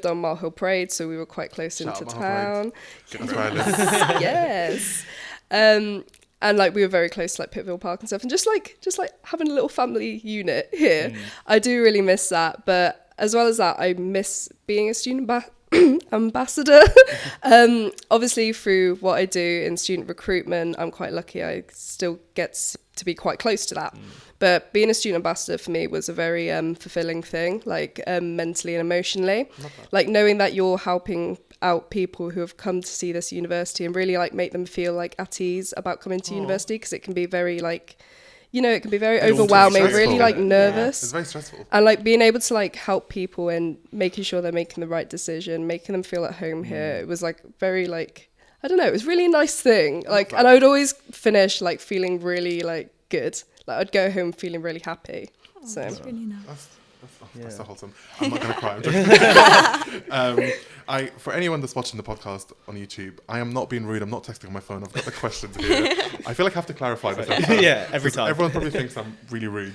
E: on Mile Hill Parade, so we were quite close into town. Yes, and like we were very close to like Pittville Park and stuff, and just like having a little family unit here. I do really miss that, but as well as that, I miss being a student ambassador. Obviously through what I do in student recruitment, I'm quite lucky. I still get to be quite close to that. But being a student ambassador for me was a very fulfilling thing, like mentally and emotionally. Like knowing that you're helping out people who have come to see this university and really like make them feel like at ease about coming to university, because it can be very like, you know, it can be very overwhelming, really like nervous.
B: It's very stressful.
E: And like being able to like help people and making sure they're making the right decision, making them feel at home here. It was like very like, I don't know, it was really a nice thing. Like, and I would always finish like feeling really like good. Like I'd go home feeling really happy. So
D: that's really nice.
B: That's so wholesome. I'm not going to cry. For anyone that's watching the podcast on YouTube, I am not being rude. I'm not texting on my phone. I've got the questions here. I feel like I have to clarify this.
C: Every time.
B: Everyone probably thinks I'm really rude.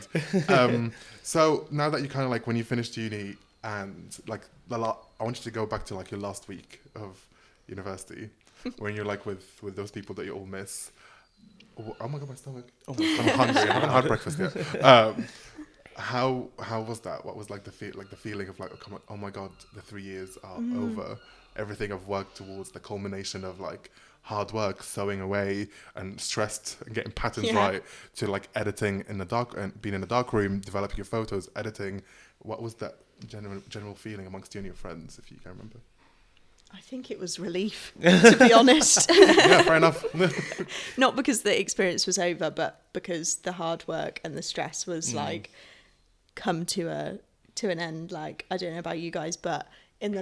B: So now that you kind of like when you finished uni and like I want you to go back to like your last week of university when you're like with those people that you all miss. Oh my god, my stomach! Oh my god, I'm hungry. I haven't had breakfast yet. How was that? What was like the feeling of like, oh my god, the 3 years are over. Everything I've worked towards, the culmination of like hard work, sewing away and stressed and getting patterns right, to like editing in the dark and being in the dark room, developing your photos, editing. What was that general feeling amongst you and your friends, if you can remember?
D: I think it was relief, to be honest.
B: Yeah, fair enough.
D: Not because the experience was over, but because the hard work and the stress was like come to an end. Like, I don't know about you guys, but in the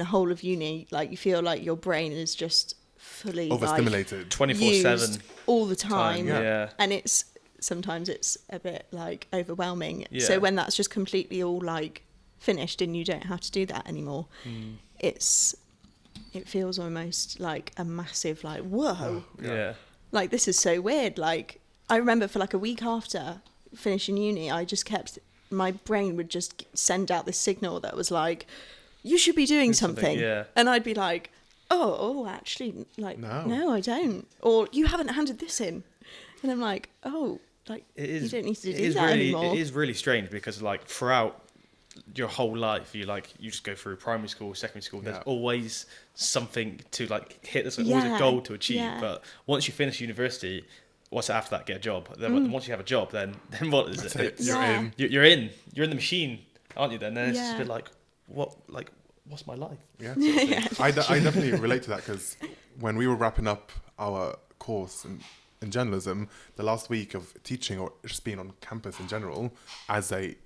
D: whole of uni, like you feel like your brain is just fully
B: overstimulated,
C: 24/7
D: all the time. And sometimes it's a bit like overwhelming. So when that's just completely all like finished and you don't have to do that anymore, it feels almost like a massive like whoa, like this is so weird. Like I remember for like a week after finishing uni, I just kept, my brain would just send out this signal that was like, you should be doing something. And I'd be like, oh actually, like no I don't, or you haven't handed this in, and I'm like, oh, like you don't need to do that anymore.
C: It is really strange because like throughout your whole life, you just go through primary school, secondary school. There's always something to like hit. There's always a goal to achieve. Yeah. But once you finish university, what's after that? Get a job. Then once you have a job, then what is it?
B: You're in.
C: You're in the machine, aren't you? Then it's just a bit like what's my life?
B: Yeah. I definitely relate to that, because when we were wrapping up our course in journalism, the last week of teaching or just being on campus in general as a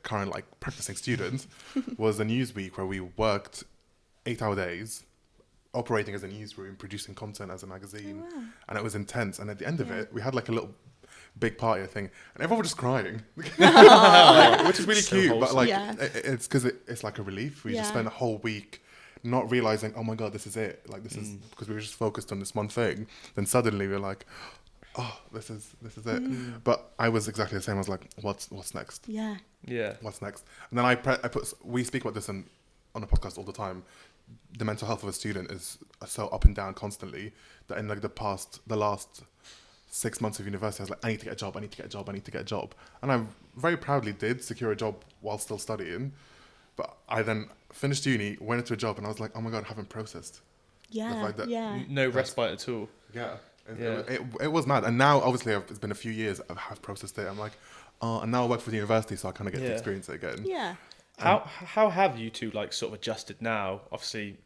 B: current like practicing student was a news week where we worked 8-hour days operating as a newsroom, producing content as a magazine. Oh, wow. And it was intense. And at the end of it, we had like a little big party thing, and everyone was just crying, which is really so cute. Wholesome. But like, it's because it's like a relief. We just spent a whole week not realizing, oh my God, this is it. Like this is because we were just focused on this one thing. Then suddenly we're like, oh, this is it. But I was exactly the same. I was like, what's next?
D: Yeah.
B: What's next? And then we speak about this on a podcast all the time. The mental health of a student is so up and down constantly that in like the last 6 months of university, I was like, I need to get a job. And I very proudly did secure a job while still studying. But I then finished uni, went into a job, and I was like, oh my God, I haven't processed.
C: No respite at all.
B: It was mad. And now, obviously, it's been a few years, I have processed it. I'm like, and now I work for the university, so I kind of get to experience it again.
D: Yeah.
C: How have you two like sort of adjusted now? Obviously,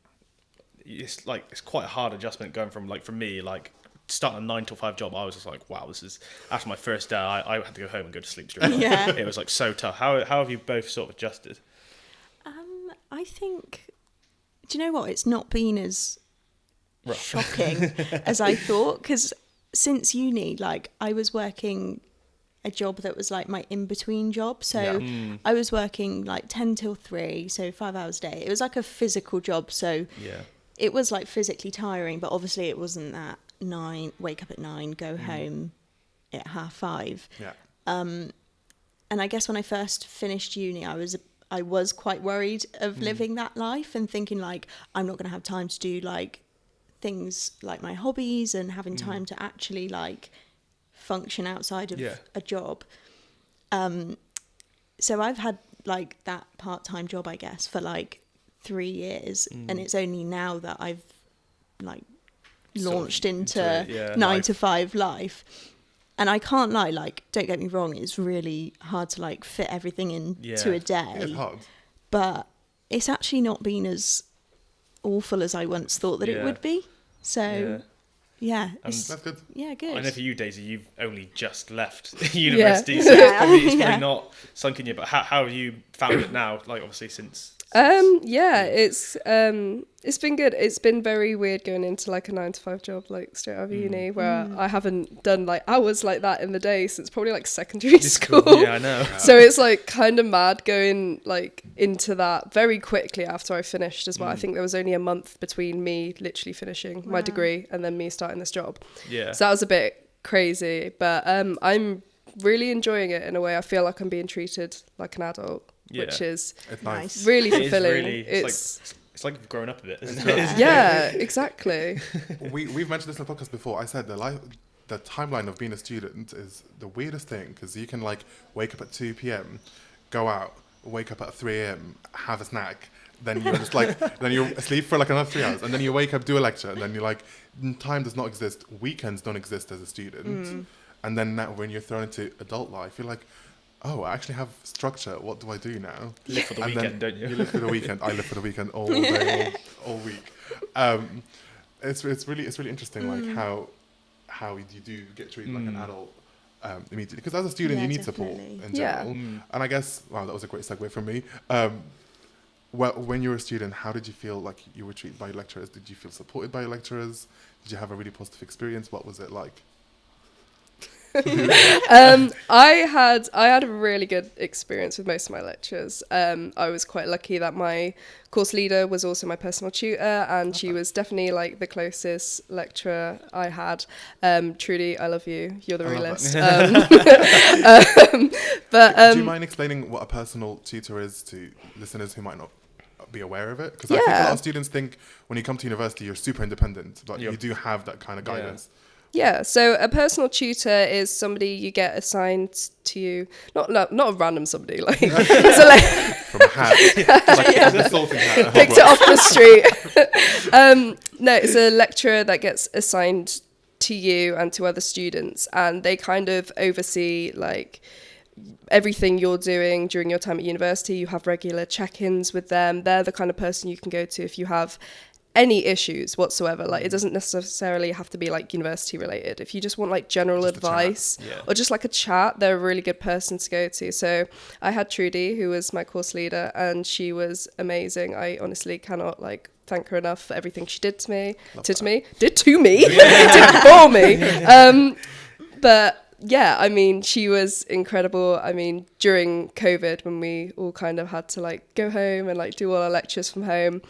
C: it's quite a hard adjustment going from like, for me, like starting a 9 to 5 job. I was just like, wow, this is, after my first day, I had to go home and go to sleep straight away. It was like so tough. How have you both sort of adjusted?
D: I think, do you know what? It's not been as shocking as I thought, because since uni, like I was working a job that was like my in-between job. So I was working like 10 till 3, so 5 hours a day. It was like a physical job, so it was like physically tiring, but obviously it wasn't that 9, wake up at 9, go home at 5:30. And I guess when I first finished uni, I was quite worried of living that life and thinking like, I'm not going to have time to do like things like my hobbies and having time to actually like function outside of a job. So I've had like that part-time job, I guess, for like 3 years, and it's only now that I've like launched into 9 to 5 life. And I can't lie, like, don't get me wrong, it's really hard to like fit everything into a day.
B: It's hard.
D: But it's actually not been as awful as I once thought that it would be. So
B: that's good.
D: Yeah, good.
C: I know for you, Daisy, you've only just left university, so it's probably not sunk in you. But how have you found it now? Like, obviously, since it's been good. It's been very weird going into like a 9 to 5 job like straight out of uni, where I haven't done like hours like that in the day since probably like secondary school. Yeah, I know.
D: So it's like kind of mad going like into that very quickly after I finished as well. I think there was only a month between me literally finishing my degree and then me starting this job. Yeah. So that was a bit crazy, but I'm really enjoying it in a way. I feel like I'm being treated like an adult. Which is
B: nice.
D: Really fulfilling.
C: Really, it's like you've grown up a bit, isn't it?
D: Yeah, exactly.
B: We've mentioned this in the podcast before. I said the timeline of being a student is the weirdest thing, because you can like wake up at 2 p.m, go out, wake up at 3 a.m, have a snack, then you're just like, then you're asleep for like another 3 hours, and then you wake up, do a lecture, and then you're like, time does not exist. Weekends don't exist as a student. And then now when you're thrown into adult life, you're like, oh, I actually have structure. What do I do now?
C: Live for the weekend, don't you?
B: You live for the weekend. I live for the weekend all day, all week. It's really interesting, like how you do get treated like an adult immediately. Because as a student, you need support in general. And I guess, wow, that was a great segue from me. Well, when you were a student, how did you feel like you were treated by your lecturers? Did you feel supported by your lecturers? Did you have a really positive experience? What was it like?
E: I had a really good experience with most of my lectures. I was quite lucky that my course leader was also my personal tutor, and she was definitely like the closest lecturer I had. Trudy, I love you. You're the realist.
B: But do you mind explaining what a personal tutor is to listeners who might not be aware of it? Because I think a lot of students think when you come to university you're super independent, but you do have that kind of guidance.
E: Yeah, so a personal tutor is somebody you get assigned to you, not a random somebody, like, it's
B: From a hat, like a consulting hat.
E: picked it off the street. No, it's a lecturer that gets assigned to you and to other students, and they kind of oversee like everything you're doing during your time at university. You have regular check-ins with them. They're the kind of person you can go to if you have any issues whatsoever. Like, it doesn't necessarily have to be like university related. If you just want like general advice or just like a chat, they're a really good person to go to. So I had Trudy, who was my course leader, and she was amazing. I honestly cannot like thank her enough for everything she did to me. Did to me did for me. But yeah, I mean, she was incredible. I mean, during COVID, when we all kind of had to like go home and like do all our lectures from home,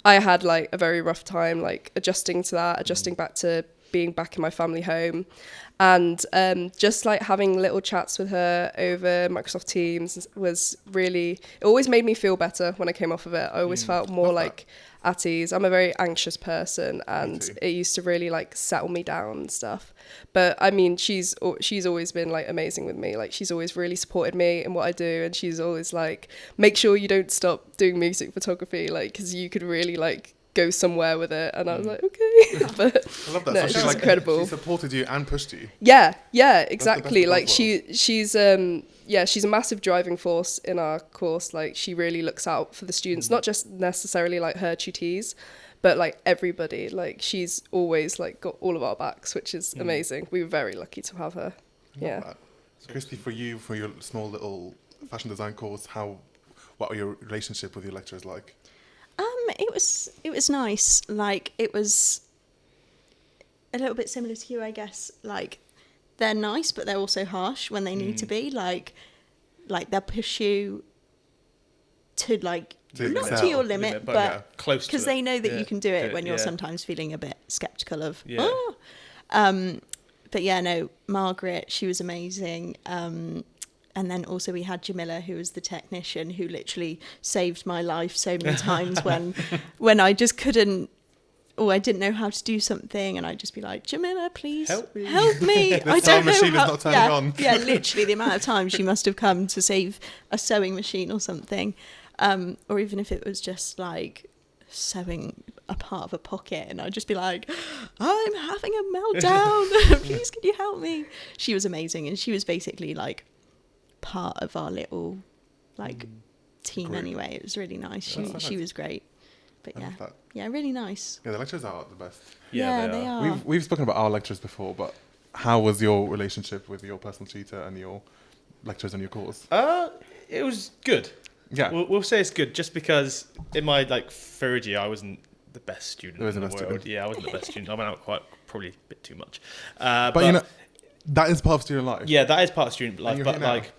E: I had like a very rough time like adjusting to that, adjusting back to being back in my family home. And just like having little chats with her over Microsoft Teams was really, it always made me feel better when I came off of it. I always felt more like at ease. I'm a very anxious person, and it used to really like settle me down and stuff. But I mean, she's always been like amazing with me. Like, she's always really supported me in what I do, and she's always like, make sure you don't stop doing music photography, like, because you could really like go somewhere with it. And I was like, okay. But
B: I love that.
E: no,
B: So
E: she's
B: like,
E: incredible.
B: She supported you and pushed you.
E: Yeah, exactly. Like, she's a massive driving force in our course. Like, she really looks out for the students, not just necessarily like her tutees, but like everybody. Like, she's always like got all of our backs, which is amazing. We were very lucky to have her. Yeah.
B: Cristy, for you, for your small little fashion design course, what were your relationship with your lecturers like?
D: It was nice. Like, it was a little bit similar to you, I guess. Like, they're nice, but they're also harsh when they need to be. Like they'll push you to like not to your limit, but
C: close,
D: because they know that you can do it when you're sometimes feeling a bit skeptical of. But yeah, no, Margaret, she was amazing. And then also we had Jamila, who was the technician, who literally saved my life so many times when I just couldn't, or I didn't know how to do something, and I'd just be like, Jamila, please help me. I don't know
B: machine
D: how.
B: is not turning on.
D: Yeah, literally the amount of time she must have come to save a sewing machine or something, or even if it was just like sewing a part of a pocket, and I'd just be like, I'm having a meltdown. Please, can you help me? She was amazing, and she was basically like part of our little like team group. Anyway, it was really nice. She was great. But yeah, really nice.
B: Yeah, the lecturers are the best.
D: Yeah, they are.
B: We've spoken about our lecturers before, but how was your relationship with your personal tutor and your lecturers on your course?
C: It was good.
B: Yeah,
C: we'll say it's good, just because in my like third year I wasn't the best student in the world.
B: Student.
C: Yeah, I wasn't the best student. I went out probably a bit too much.
B: But you know, that is part of student life.
C: Yeah, that is part of student life. But like,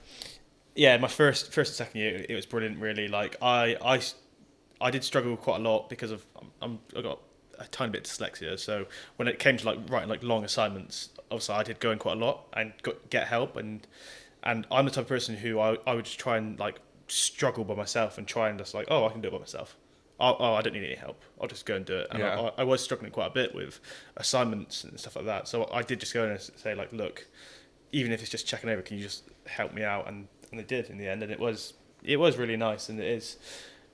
B: now.
C: my first and second year, it was brilliant. Really, like I did struggle quite a lot because of I got a tiny bit of dyslexia. So when it came to like writing like long assignments, obviously I did go in quite a lot and get help. And I'm the type of person who I would just try and like struggle by myself and try and just like, I can do it by myself. I don't need any help. I'll just go and do it. And I was struggling quite a bit with assignments and stuff like that. So I did just go in and say like, look, even if it's just checking over, can you just help me out? And they did in the end. And it was really nice. And it is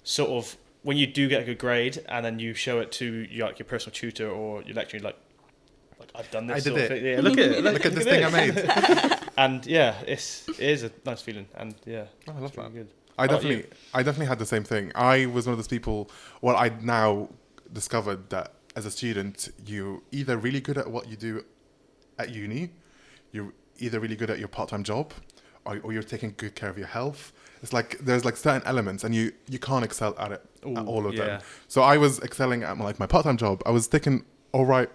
C: sort of, when you do get a good grade and then you show it to your personal tutor or your lecturer, like I've done this.
B: I did it.
C: Yeah, look at it.
B: Look at this thing I made.
C: And yeah, it is a nice feeling. And yeah,
B: I love that.
C: Good.
B: I definitely had the same thing. I was one of those people. Well, I now discovered that as a student, you're either really good at what you do at uni, you're either really good at your part-time job, or you're taking good care of your health. It's like there's like certain elements, and you can't excel at it at all of them. So I was excelling at my part-time job. I was taking all right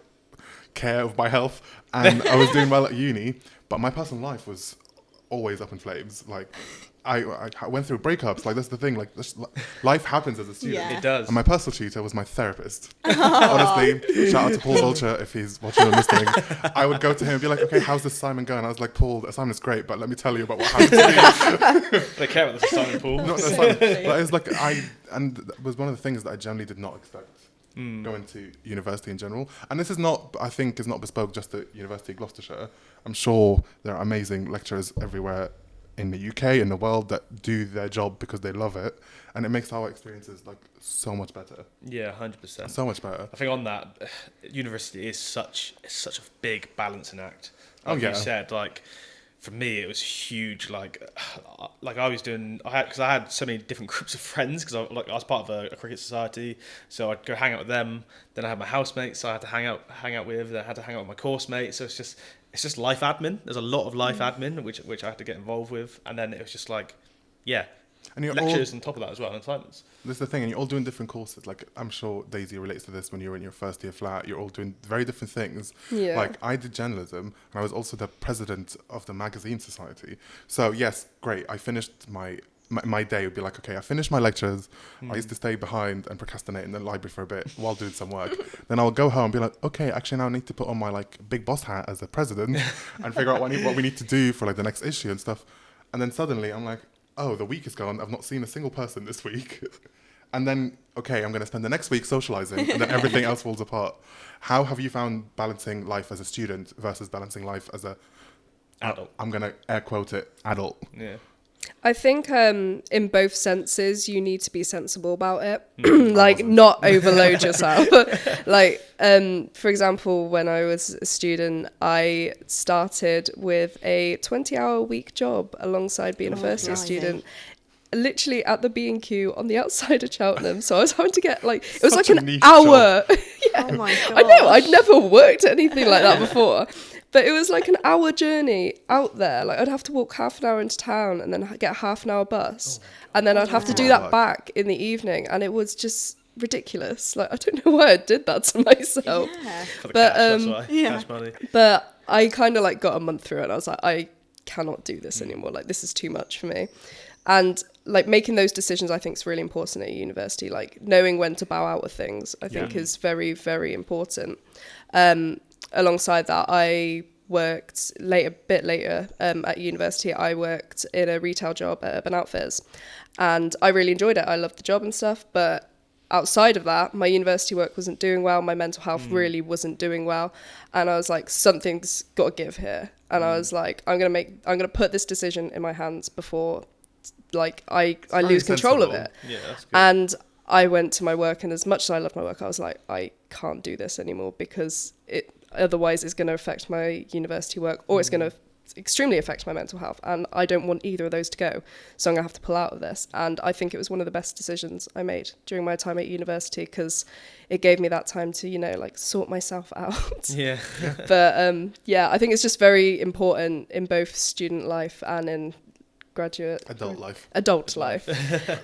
B: care of my health, and I was doing well at uni. But my personal life was always up in flames. Like I went through breakups. Like that's the thing. Like life happens as a student.
D: Yeah.
C: It does.
B: And my personal tutor was my therapist. Honestly, shout out to Paul Vulture if he's watching and listening. I would go to him and be like, okay, how's this assignment going? I was like, Paul, the assignment's great, but let me tell you about what happened to me.
C: They care about the assignment, Paul.
B: Not the assignment. But it's like and it was one of the things that I generally did not expect. going to university in general. And this is not, I think, is not bespoke just at University of Gloucestershire. I'm sure there are amazing lecturers everywhere in the UK, in the world, that do their job because they love it, and it makes our experiences like so much better.
C: Yeah, 100%.
B: So much better.
C: I think on that, university is such a big balancing act.
B: Like
C: you said, like for me, it was huge. Like I was doing, because I had so many different groups of friends, because I was part of a cricket society, so I'd go hang out with them. Then I had my housemates, so I had to hang out with. Then I had to hang out with my course mates. So it's just life admin. There's a lot of life admin which I had to get involved with, and then it was just like, and you're lectures on top of that as well, and assignments.
B: This is the thing, and you're all doing different courses. Like, I'm sure Daisy relates to this when you're in your first year flat. You're all doing very different things.
E: Yeah.
B: Like, I did journalism, and I was also the president of the magazine society. So, yes, great. I finished my day would be like, okay, I finished my lectures. I used to stay behind and procrastinate in the library for a bit while doing some work. Then I'll go home and be like, okay, actually now I need to put on my like big boss hat as a president and figure out what we need to do for like the next issue and stuff. And then suddenly I'm like, oh, the week is gone. I've not seen a single person this week. And then, okay, I'm going to spend the next week socializing, and then everything else falls apart. How have you found balancing life as a student versus balancing life as a
C: adult?
B: I'm going to air quote it, adult.
C: Yeah.
E: I think in both senses you need to be sensible about it. Like, not overload yourself. Like, for example, when I was a student, I started with a 20-hour week job alongside being a first year student. Literally at the B&Q on the outside of Cheltenham. So I was having to get like, it was
B: Such
E: like
B: a
E: an
B: niche
E: hour.
D: Oh my god!
E: I know, I'd never worked anything like that before. But it was like an hour journey out there. Like, I'd have to walk half an hour into town and then get a half an hour bus. And then I'd have to do that back in the evening. And it was just ridiculous. Like, I don't know why I did that to myself.
D: Yeah.
C: For the
E: But,
C: cash, that's why.
D: yeah.
C: Cash money.
E: But I kind of like got a month through it. And I was like, I cannot do this anymore. Like, this is too much for me. And like making those decisions, I think, is really important at university. Like, knowing when to bow out of things, I think, is very, very important. Alongside that, I worked a bit later at university. I worked in a retail job at Urban Outfitters, and I really enjoyed it. I loved the job and stuff, but outside of that, my university work wasn't doing well. My mental health really wasn't doing well, and I was like, something's got to give here. And I was like, I'm gonna put this decision in my hands before, like, I lose control of it.
C: Yeah, that's good.
E: And I went to my work, and as much as I love my work, I was like, I can't do this anymore, because otherwise it's going to affect my university work, or it's going to extremely affect my mental health, and I don't want either of those to go. So I'm going to have to pull out of this. And I think it was one of the best decisions I made during my time at university, because it gave me that time to, like, sort myself out.
C: Yeah.
E: But I think it's just very important in both student life and in graduate adult life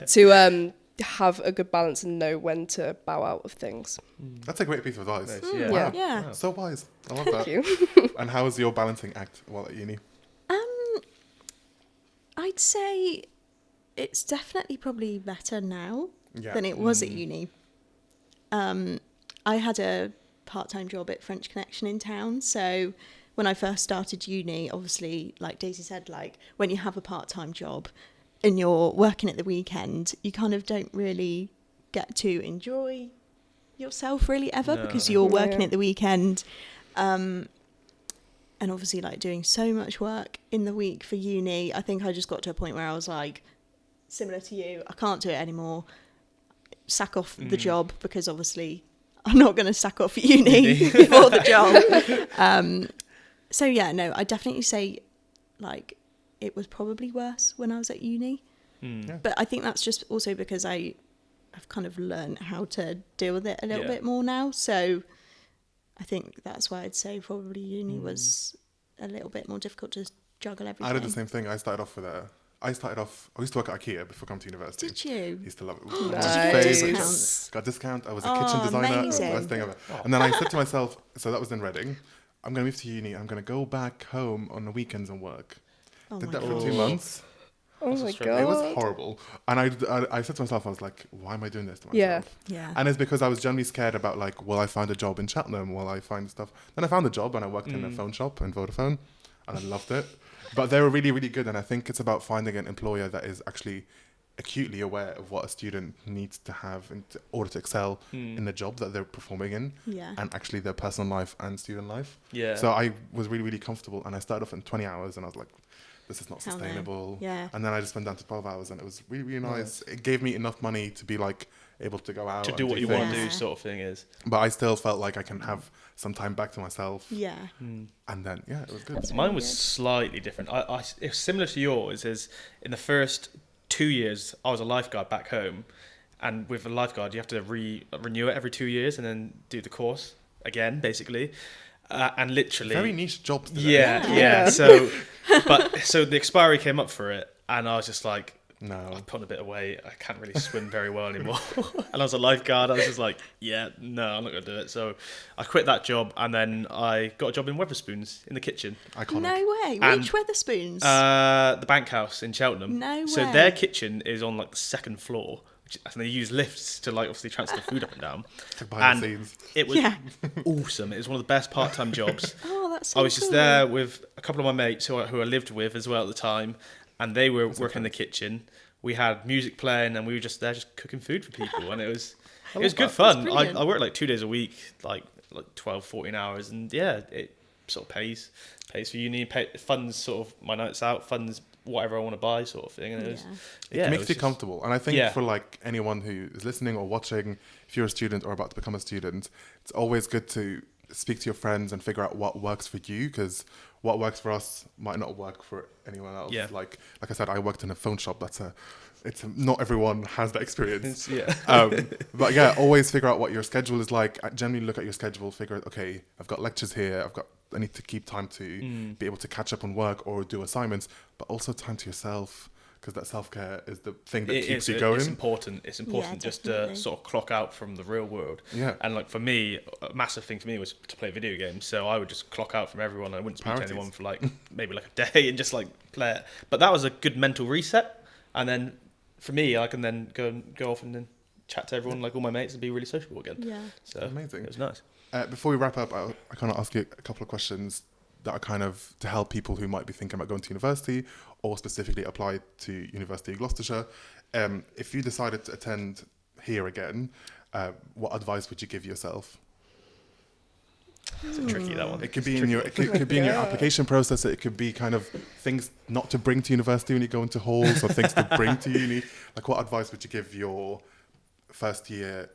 E: to have a good balance and know when to bow out of things.
B: That's a great piece of advice.
C: Yeah.
B: Wow.
D: Yeah.
B: So wise. I love that.
E: Thank you.
B: And how was your balancing act while at uni?
D: I'd say it's definitely probably better now than it was at uni. I had a part-time job at French Connection in town, so when I first started uni, obviously, like Daisy said, like, when you have a part-time job and you're working at the weekend, you kind of don't really get to enjoy yourself really ever, because you're working at the weekend, and obviously, like, doing so much work in the week for uni. I think I just got to a point where I was like, similar to you, I can't do it anymore, sack off the job, because obviously I'm not going to sack off uni before the job. So yeah, no, I definitely say, like, it was probably worse when I was at uni. But I think that's just also because I've kind of learned how to deal with it a little bit more now. So I think that's why I'd say probably uni was a little bit more difficult to juggle everything.
B: I did the same thing. I used to work at IKEA before coming to university.
D: Did you?
B: I used to love it.
E: Nice.
D: Discounts?
B: Got a discount. I was a kitchen designer.
D: Amazing.
B: Best thing ever. And then I said to myself, so that was in Reading, I'm going to move to uni. I'm going to go back home on the weekends and work. Did that for 2 months.
E: Oh my God.
B: It was horrible. And I said to myself, I was like, why am I doing this to myself?
D: Yeah.
B: And it's because I was generally scared about, like, will I find a job in Cheltenham? Will I find stuff? Then I found a job and I worked in a phone shop in Vodafone, and I loved it. But they were really, really good. And I think it's about finding an employer that is actually acutely aware of what a student needs to have in order to excel in the job that they're performing in, and actually their personal life and student life.
C: Yeah.
B: So I was really, really comfortable, and I started off in 20 hours, and I was like, this is not sustainable.
D: Yeah.
B: And then I just went down to 12 hours, and it was really, really nice. It gave me enough money to be like able to go out
C: to
B: and
C: do what you want to do,
D: Yeah.
C: sort of thing is.
B: But I still felt like I can have some time back to myself.
D: Yeah.
B: And then, yeah, it was good.
D: That's
C: Mine
D: really
C: was
D: good.
C: slightly different. It was similar to yours. Is in the first 2 years, I was a lifeguard back home, and with a lifeguard, you have to renew it every 2 years and then do the course again, basically. And literally,
B: Very niche jobs today.
C: yeah. So the expiry came up for it, and I was just like,
B: No.
C: I put on a bit of weight. I can't really swim very well anymore. And I was a lifeguard. I was just like, yeah, no, I'm not going to do it. So I quit that job, and then I got a job in Wetherspoons in the kitchen.
B: Iconic.
D: No way.
C: And,
D: Which Wetherspoons?
C: The Bank House in Cheltenham.
D: No
C: So
D: way.
C: their kitchen is on like the second floor, and they use lifts to like obviously transfer food up and down.
B: Like behind the
C: And
B: scenes.
C: it was
D: Yeah.
C: awesome. It was one of the best part-time jobs.
D: Oh, that's so
C: I was just
D: cool.
C: there with a couple of my mates who I lived with as well at the time, and they were working in the kitchen. We had music playing, and we were just there just cooking food for people, and it was good fun.
D: brilliant.
C: I worked like 2 days a week, like 12, 14 hours, and yeah, it sort of pays for uni, funds sort of my nights out, funds whatever I want to buy, sort of thing. And it was,
B: It makes
C: was
B: you
C: just-
B: comfortable. And I think
C: Yeah.
B: for like anyone who is listening or watching, if you're a student or about to become a student, it's always good to speak to your friends and figure out what works for you, because what works for us might not work for anyone else.
C: Yeah.
B: Like I said, I worked in a phone shop. Not everyone has that experience. But yeah, always figure out what your schedule is like. Generally look at your schedule, figure out, okay, I've got lectures here, I need to keep time to be able to catch up on work or do assignments, but also time to yourself, because that self-care is the thing that keeps you going.
C: It's important. It's important just to
D: definitely.
C: sort of clock out from the real world.
B: Yeah.
C: And like for me, a massive thing for me was to play video games. So I would just clock out from everyone. I wouldn't speak
B: Priorities.
C: to anyone for like maybe like a day and just like play it. But that was a good mental reset. And then for me, I can then go off and then chat to everyone, like all my mates, and be really sociable again.
D: Yeah.
C: So
B: Amazing.
C: It was nice.
B: Before we wrap up, I kind of ask you a couple of questions that are kind of to help people who might be thinking about going to university or specifically apply to University of Gloucestershire. If you decided to attend here again, what advice would you give yourself?
C: It's a tricky, that one.
B: It could be in your could be in your application process. It could be kind of things not to bring to university when you go into halls, or things to bring to uni. Like, what advice would you give your first year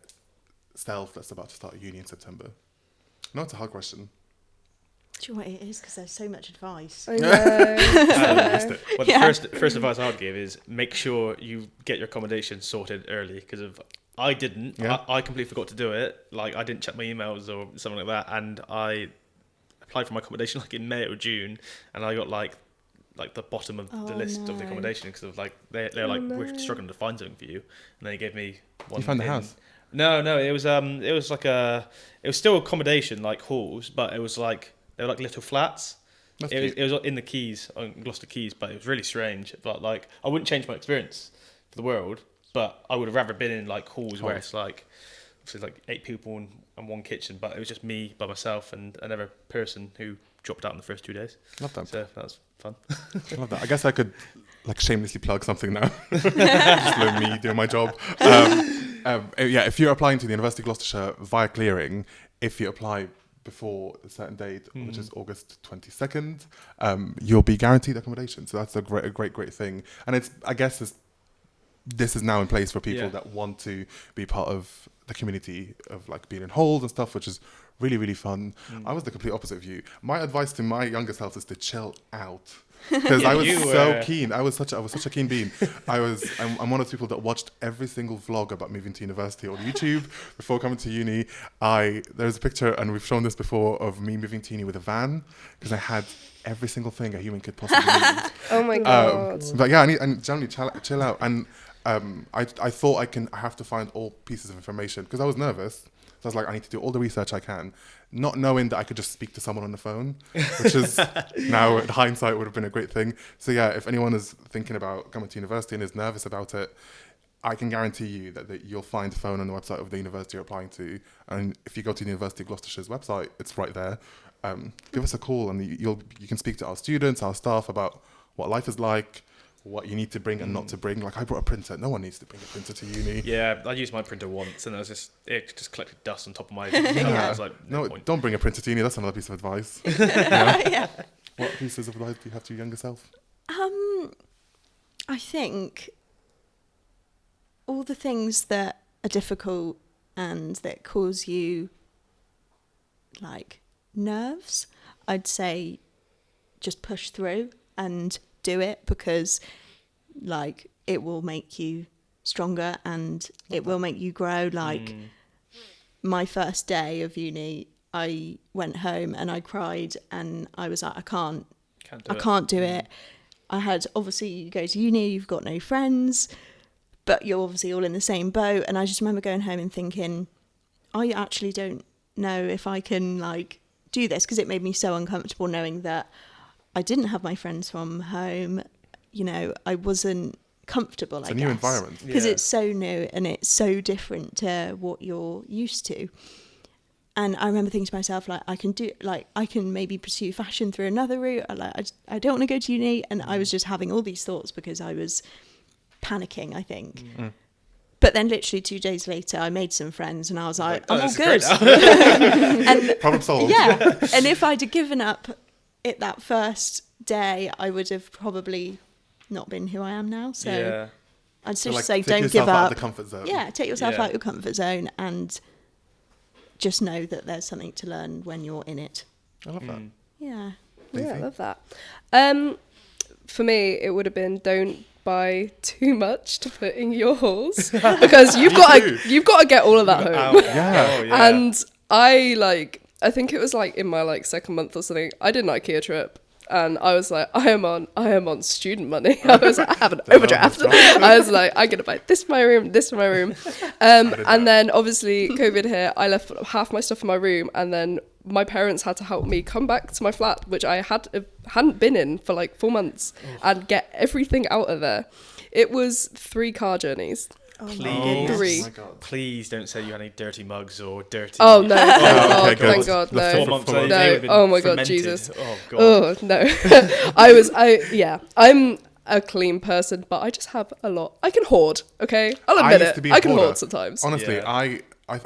B: self that's about to start uni in September? No, it's a hard question.
D: Do you know what it is? Because there's so much advice.
E: I know.
C: Well, the first advice I would give is make sure you get your accommodation sorted early, because if I didn't, I completely forgot to do it. Like, I didn't check my emails or something like that, and I applied for my accommodation like in May or June, and I got like the bottom of the list of the
D: no.
C: accommodation, because of like they're like, we're struggling to find something for you, and they gave me one.
B: You found the house?
C: No, it was like it was still accommodation like halls, but it was like they were like little flats. It was in the Keys, on Gloucester Keys, but it was really strange. But like, I wouldn't change my experience for the world, but I would have rather been in like halls where it's like obviously like 8 people and one kitchen, but it was just me by myself and another person who dropped out in the first 2 days.
B: Love that.
C: So that was fun.
B: I love that. I guess I could like shamelessly plug something now. Just let me doing my job. If you're applying to the University of Gloucestershire via clearing, if you apply before a certain date, which is August 22nd, you'll be guaranteed accommodation. So that's a great thing. And this is now in place for people that want to be part of the community of like being in halls and stuff, which is really, really fun. I was the complete opposite of you. My advice to my younger self is to chill out. Because I was so keen. I was such a keen bean. I'm one of those people that watched every single vlog about moving to university on YouTube before coming to uni. There's a picture, and we've shown this before, of me moving to uni with a van, because I had every single thing a human could possibly need.
E: Oh my god.
B: But yeah, I generally chill out. And I thought I have to find all pieces of information, because I was nervous. So I was like, I need to do all the research I can, not knowing that I could just speak to someone on the phone, which is now in hindsight would have been a great thing. So yeah, if anyone is thinking about coming to university and is nervous about it, I can guarantee you that you'll find a phone on the website of the university you're applying to. And if you go to the University of Gloucestershire's website, it's right there. Give us a call, and you can speak to our students, our staff, about what life is like, what you need to bring and not to bring. Like I brought a printer. No one needs to bring a printer to uni.
C: Yeah, I used my printer once, and it just collected dust on top of my. I was like, no point.
B: Don't bring a printer to uni. That's another piece of advice.
D: Yeah.
B: What pieces of advice do you have to your younger self?
D: I think all the things that are difficult and that cause you like nerves, I'd say just push through and do it, because like it will make you stronger and it will make you grow. Like my first day of uni, I went home and I cried and I was like, I can't do it. I had, obviously you go to uni, you've got no friends, but you're obviously all in the same boat. And I just remember going home and thinking, I actually don't know if I can like do this, because it made me so uncomfortable knowing that I didn't have my friends from home. You know, I wasn't comfortable,
B: it's a new environment.
D: Because it's so new and it's so different to what you're used to. And I remember thinking to myself, like, I can maybe pursue fashion through another route. I don't want to go to uni. And I was just having all these thoughts because I was panicking, I think. But then literally 2 days later, I made some friends and I was like, I'm all good.
B: And problem solved.
D: Yeah. And if I'd have given up it that first day, I would have probably not been who I am now. So I'd just say don't give up.
B: Out of the comfort zone.
D: Yeah, take yourself out of your comfort zone and just know that there's something to learn when you're in it.
B: I love that.
D: Yeah.
E: Yeah, I love that. For me, it would have been don't buy too much to put in your hauls, because you've got to get all of that home.
B: Yeah.
E: And I think it was like in my like second month or something, I did an IKEA trip. And I was like, I am on student money. I was like, I have an overdraft. I was like, I'm gonna buy this for my room. And then obviously COVID hit. I left half my stuff in my room, and then my parents had to help me come back to my flat, which I hadn't been in for like 4 months, and get everything out of there. It was 3 car journeys.
C: Please,
B: oh
C: please don't say you had any dirty mugs or dirty.
E: Oh no! Thank God, no.
C: 4 months
E: No. Oh my God,
C: fermented.
E: Jesus.
C: Oh God.
E: Oh no. I'm a clean person, but I just have a lot. I can hoard. Okay, I'll admit it. I can hoard sometimes.
B: Honestly, I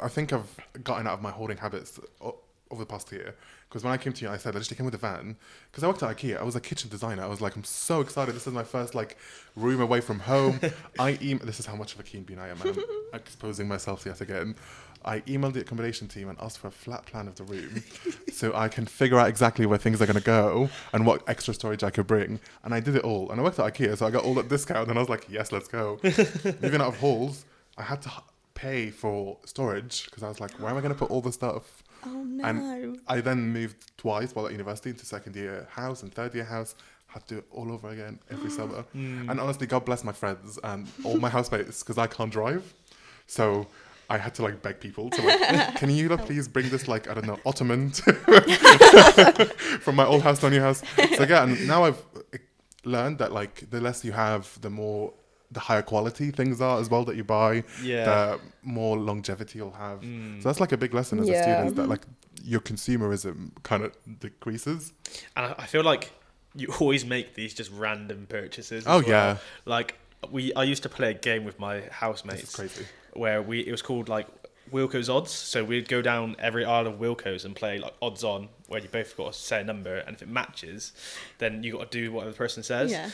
B: think I've gotten out of my hoarding habits over the past year. Because when I came to you, I said I just came with a van. Because I worked at IKEA, I was a kitchen designer. I was like, I'm so excited. This is my first like room away from home. This is how much of a keen bean I am. I'm exposing myself yet again. I emailed the accommodation team and asked for a flat plan of the room, so I can figure out exactly where things are going to go and what extra storage I could bring. And I did it all. And I worked at IKEA, so I got all that discount. And I was like, yes, let's go. Moving out of halls, I had to pay for storage because I was like, where am I going to put all the stuff?
D: Oh no.
B: And I then moved twice while at university into second year house and third year house. Had to do it all over again every summer. And honestly, God bless my friends and all my housemates, because I can't drive. So I had to like beg people to like, can you please bring this like, I don't know, ottoman from my old house to a new house. So yeah, and now I've learned that like the less you have, the higher quality things are as well that you buy, the more longevity you'll have. So that's like a big lesson as a student, that like your consumerism kind of decreases.
C: And I feel like you always make these just random purchases.
B: Yeah.
C: Like I used to play a game with my housemates.
B: This is crazy.
C: Where it was called like Wilco's Odds. So we'd go down every aisle of Wilco's and play like odds on, where you both got to say a number, and if it matches, then you got to do whatever the person says. Yeah.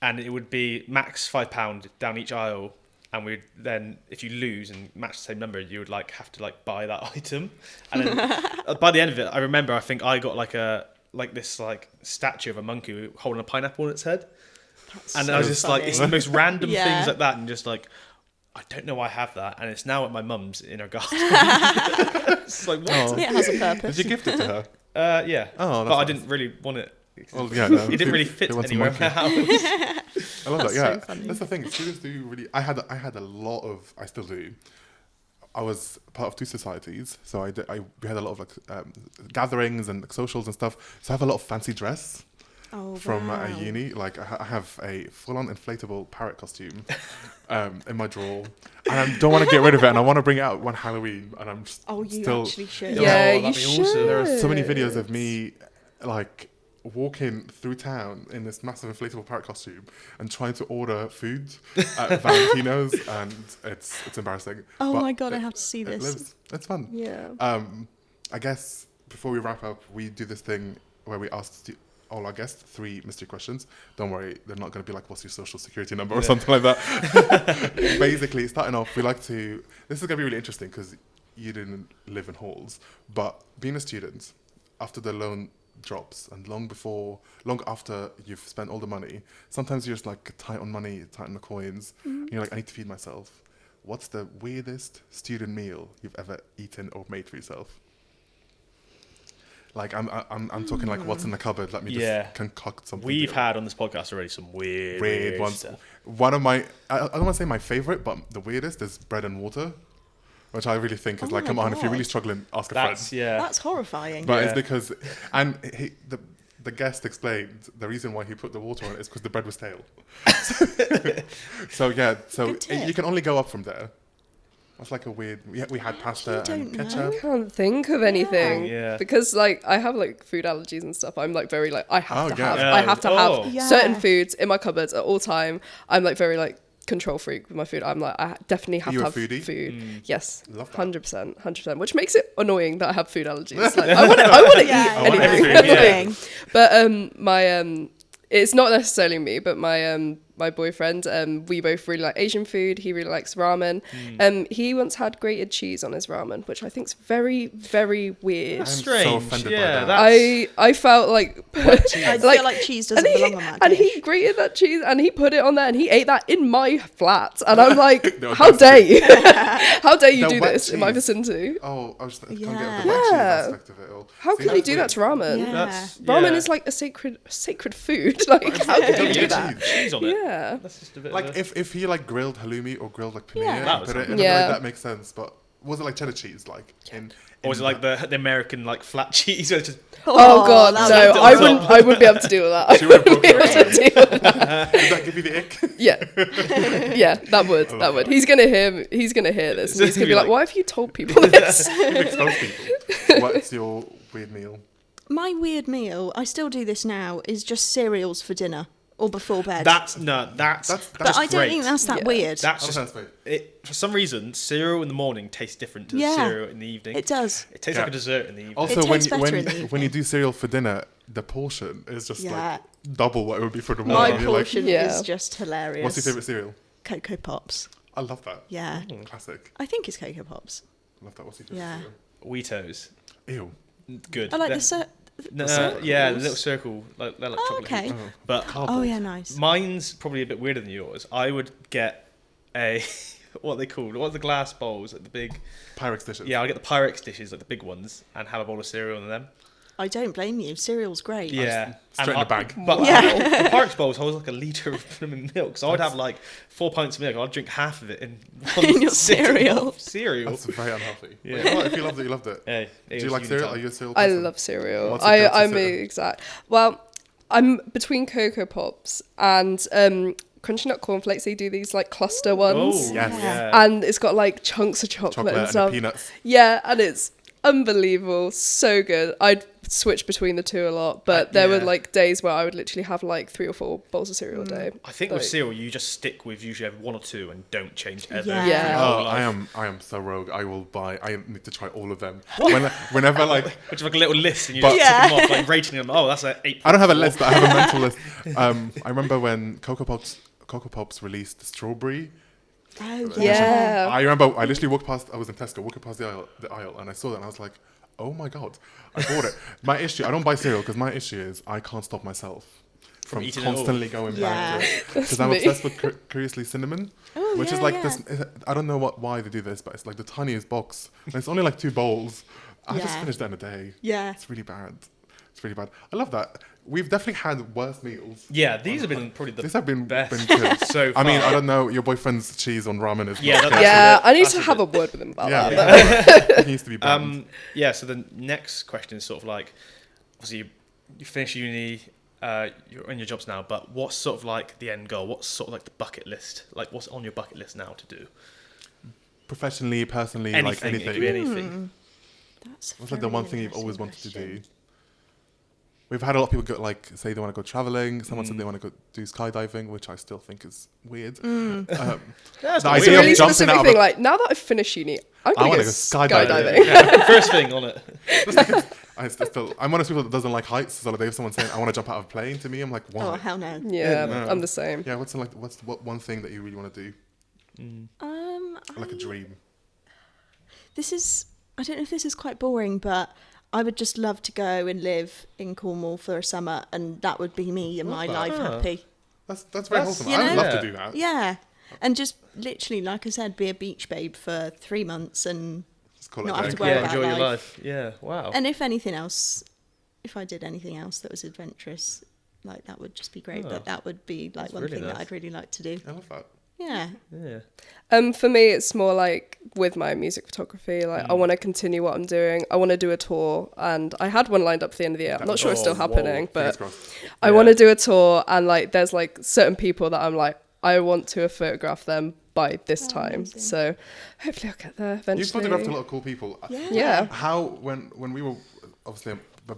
C: And it would be max £5 down each aisle, and we'd then, if you lose and match the same number, you would like have to like buy that item. And then by the end of it, I remember I think I got like this statue of a monkey holding a pineapple on its head. And I was just funny. Like, it's the most random things like that, and just like, I don't know why I have that, and it's now at my mum's in her garden. It's like, what?
D: Oh. It has a purpose.
B: Did you gift it to her?
C: Yeah.
B: Oh,
C: but I didn't really want it.
B: Well, yeah, no.
C: It didn't really fit anywhere in my house.
B: I love that. Yeah,
D: so
B: that's the thing. Students do really. I had a lot of. I still do. I was part of 2 societies, so we had a lot of like gatherings and like, socials and stuff. So I have a lot of fancy dress. From uni. Like I have a full-on inflatable parrot costume in my drawer, and I don't want to get rid of it, and I want to bring it out one Halloween, and I'm just
D: you
B: still
D: actually should.
E: Yeah, you should.
B: Awesome. There are so many videos of me like walking through town in this massive inflatable parrot costume and trying to order food at Valentino's, and it's embarrassing.
D: Oh
B: But
D: my God, I have to see this.
B: It's fun.
E: Yeah.
B: I guess before we wrap up, we do this thing where we ask all our guests 3 mystery questions. Don't worry, they're not going to be like, what's your social security number or something like that. Basically, starting off, we like to... This is going to be really interesting because you didn't live in halls. But being a student, after the loan drops and long after you've spent all the money, sometimes you're just like tight on money, tight on the coins. And you're like, I need to feed myself. What's the weirdest student meal you've ever eaten or made for yourself? Like I'm talking like what's in the cupboard. Let me just concoct something.
C: We've had on this podcast already some weird
B: ones.
C: stuff.
B: One of my, I don't want to say my favorite, but the weirdest is bread and water, which I really think is like, come on, if you're really struggling, ask a friend.
D: That's horrifying.
B: But it's because, and the guest explained the reason why he put the water on it is because the bread was stale. So you can only go up from there. That's like a weird. We had pasta and ketchup.
E: I can't think of anything. Because like I have like food allergies and stuff. I'm like very like I have to have certain foods in my cupboards at all time. I'm like very like control freak with my food. I'm like I definitely have to have food. Yes, 100%, which makes it annoying that I have food allergies. Like I want to eat anything. But it's not necessarily me, but my boyfriend, we both really like Asian food. He really likes ramen. He once had grated cheese on his ramen, which I think is very, very weird.
B: That's
C: strange.
B: So offended by that.
E: I felt like
D: I feel like cheese doesn't belong on that
E: and
D: dish.
E: he grated that cheese and he put it on there and he ate that in my flat. And I'm like, how dare you? How dare you do this in my vicinity?
B: Oh, I was can't get the wet cheese aspect of it all.
E: How can you do that to ramen? Ramen is like a sacred food. Like, how can you do that?
C: Cheese on it.
E: Yeah.
C: That's just a bit
B: like if he like grilled halloumi or grilled like paneer,
C: Yeah.
B: put it in a way that makes sense. But was it like cheddar cheese? Like
C: or was it like the American like flat cheese? Where it's just
E: Oh God, no! I wouldn't be able to deal with that.
B: She would have broken it. Did that give you the ick?
E: Yeah, that would. He's gonna hear this, and he's gonna be like, "Why have you told people this?"
B: Expose people. What's your weird meal?
D: My weird meal, I still do this now, is just cereals for dinner or before bed.
C: That's
D: but I don't
C: great.
D: think that's that weird.
C: That's just for some reason cereal in the morning tastes different to cereal in the evening.
D: It does.
C: It tastes like a dessert in the evening.
B: Also, when you do cereal for dinner, the portion is just like double what it would be for the morning.
D: My portion is just hilarious.
B: What's your favourite cereal?
D: Cocoa Pops.
B: I love that.
D: Yeah.
B: Classic.
D: I think it's Cocoa Pops.
B: I love that. What's your favourite cereal?
C: Wheatos.
B: Ew.
C: Good.
D: I like
C: the little circle, like they're like chocolate.
D: Okay.
C: But
D: nice.
C: Mine's probably a bit weirder than yours. I would get a what are they called? What are the glass bowls? Like the big
B: Pyrex dishes.
C: Yeah, I get the Pyrex dishes, like the big ones, and have a bowl of cereal in them.
D: I don't blame you. Cereal's great.
C: Yeah,
B: straight in the bag.
C: But the Pyrex bowls holds like a litre of milk, so I'd have like 4 pints of milk. I'd drink half of it in one
D: your cereal.
B: That's very unhealthy.
C: Yeah.
B: Well, if you loved it, you loved it.
C: Hey,
B: do you like cereal? Are you a cereal person?
E: I love cereal.
B: I'm
E: exact. Well, I'm between Cocoa Pops and Crunchy Nut Cornflakes. They do these like cluster ones.
B: Oh, yes.
C: Yeah.
E: And it's got like chunks of chocolate and stuff.
B: And peanuts.
E: Yeah, and it's unbelievable, so good. I'd switch between the two a lot, but there were like days where I would literally have like 3 or 4 bowls of cereal a day.
C: I think with cereal you just stick with usually have 1 or 2 and don't change ever.
E: Yeah.
B: I am so rogue. I need to try all of them. Whenever like
C: which is like a little list and you just tick them off, like rating them. Oh, that's an 8.
B: I don't have a list, but I have a mental list. I remember when Cocoa Pops released strawberry.
D: Oh
E: yeah.
B: I remember I literally walked past. I was in Tesco, walking past the aisle, and I saw that, and I was like, "Oh my god, I bought it." My issue, I don't buy cereal because my issue is I can't stop myself from constantly going back to it because I'm obsessed with Curiously Cinnamon, which is like this. I don't know why they do this, but it's like the tiniest box, and it's only like 2 bowls. I just finished that in a day.
D: Yeah,
B: it's really bad. It's really bad. I love that. We've definitely had worse meals.
C: Yeah, these have been probably the
B: These have been
C: best
B: good.
C: so far.
B: I mean, I don't know. Your boyfriend's cheese on ramen is
E: I need to have a word with him about
B: that. It needs to be banned.
C: So the next question is sort of like, obviously you finish uni, you're in your jobs now, but what's sort of like the end goal? What's sort of like the bucket list? Like what's on your bucket list now to do?
B: Professionally, personally,
C: anything,
B: like anything.
C: It could be anything.
D: That's
B: what's like the one thing you've always wanted to do? we've had a lot of people go, like, say they want to go traveling. Someone said they want to go do skydiving, which I still think is weird.
C: That's
B: the
C: not
B: idea
C: weird.
B: of
E: Really
B: jumping
E: specific
B: out of
E: thing,
B: a-
E: like, now that I've finished uni, I'm
B: I
E: going
B: want
E: to
B: to
E: go
B: go
E: skydiving.
C: Yeah, first thing on it.
B: I'm one of those people that doesn't like heights. So like, if someone's saying I want to jump out of a plane, to me, I'm like, why?
D: Oh, hell no.
E: Yeah,
B: No.
E: I'm the same.
B: Yeah, what's one thing that you really want to do? Like a dream.
D: I don't know if this is quite boring, but I would just love to go and live in Cornwall for a summer, and that would be me and my life happy.
B: That's very wholesome.
D: you
B: I would
D: know-
B: love to do that.
D: Yeah. And just literally, like I said, be a beach babe for 3 months and
B: Just call it
D: not
B: a
D: have
B: day.
D: to worry
C: Yeah,
D: about
C: enjoy your
D: life.
C: life. Yeah, wow.
D: And if anything else, if I did anything else that was adventurous, like that would just be great.
C: Oh.
D: But that would be like
C: That's
D: one
C: really
D: thing that
C: nice.
D: I'd really like to do.
B: I love that.
D: Yeah.
C: Yeah.
E: For me, it's more like with my music photography, like I want to continue what I'm doing. I want to do a tour, and I had one lined up for the end of the year. I'm not sure it's still happening,
B: Fingers
E: but
B: crossed.
E: I want to do a tour, and like there's like certain people that I'm like, I want to photograph them by this time.
D: amazing.
E: So hopefully I'll get there eventually.
B: You've photographed a lot of cool people.
E: Yeah.
B: How when we were obviously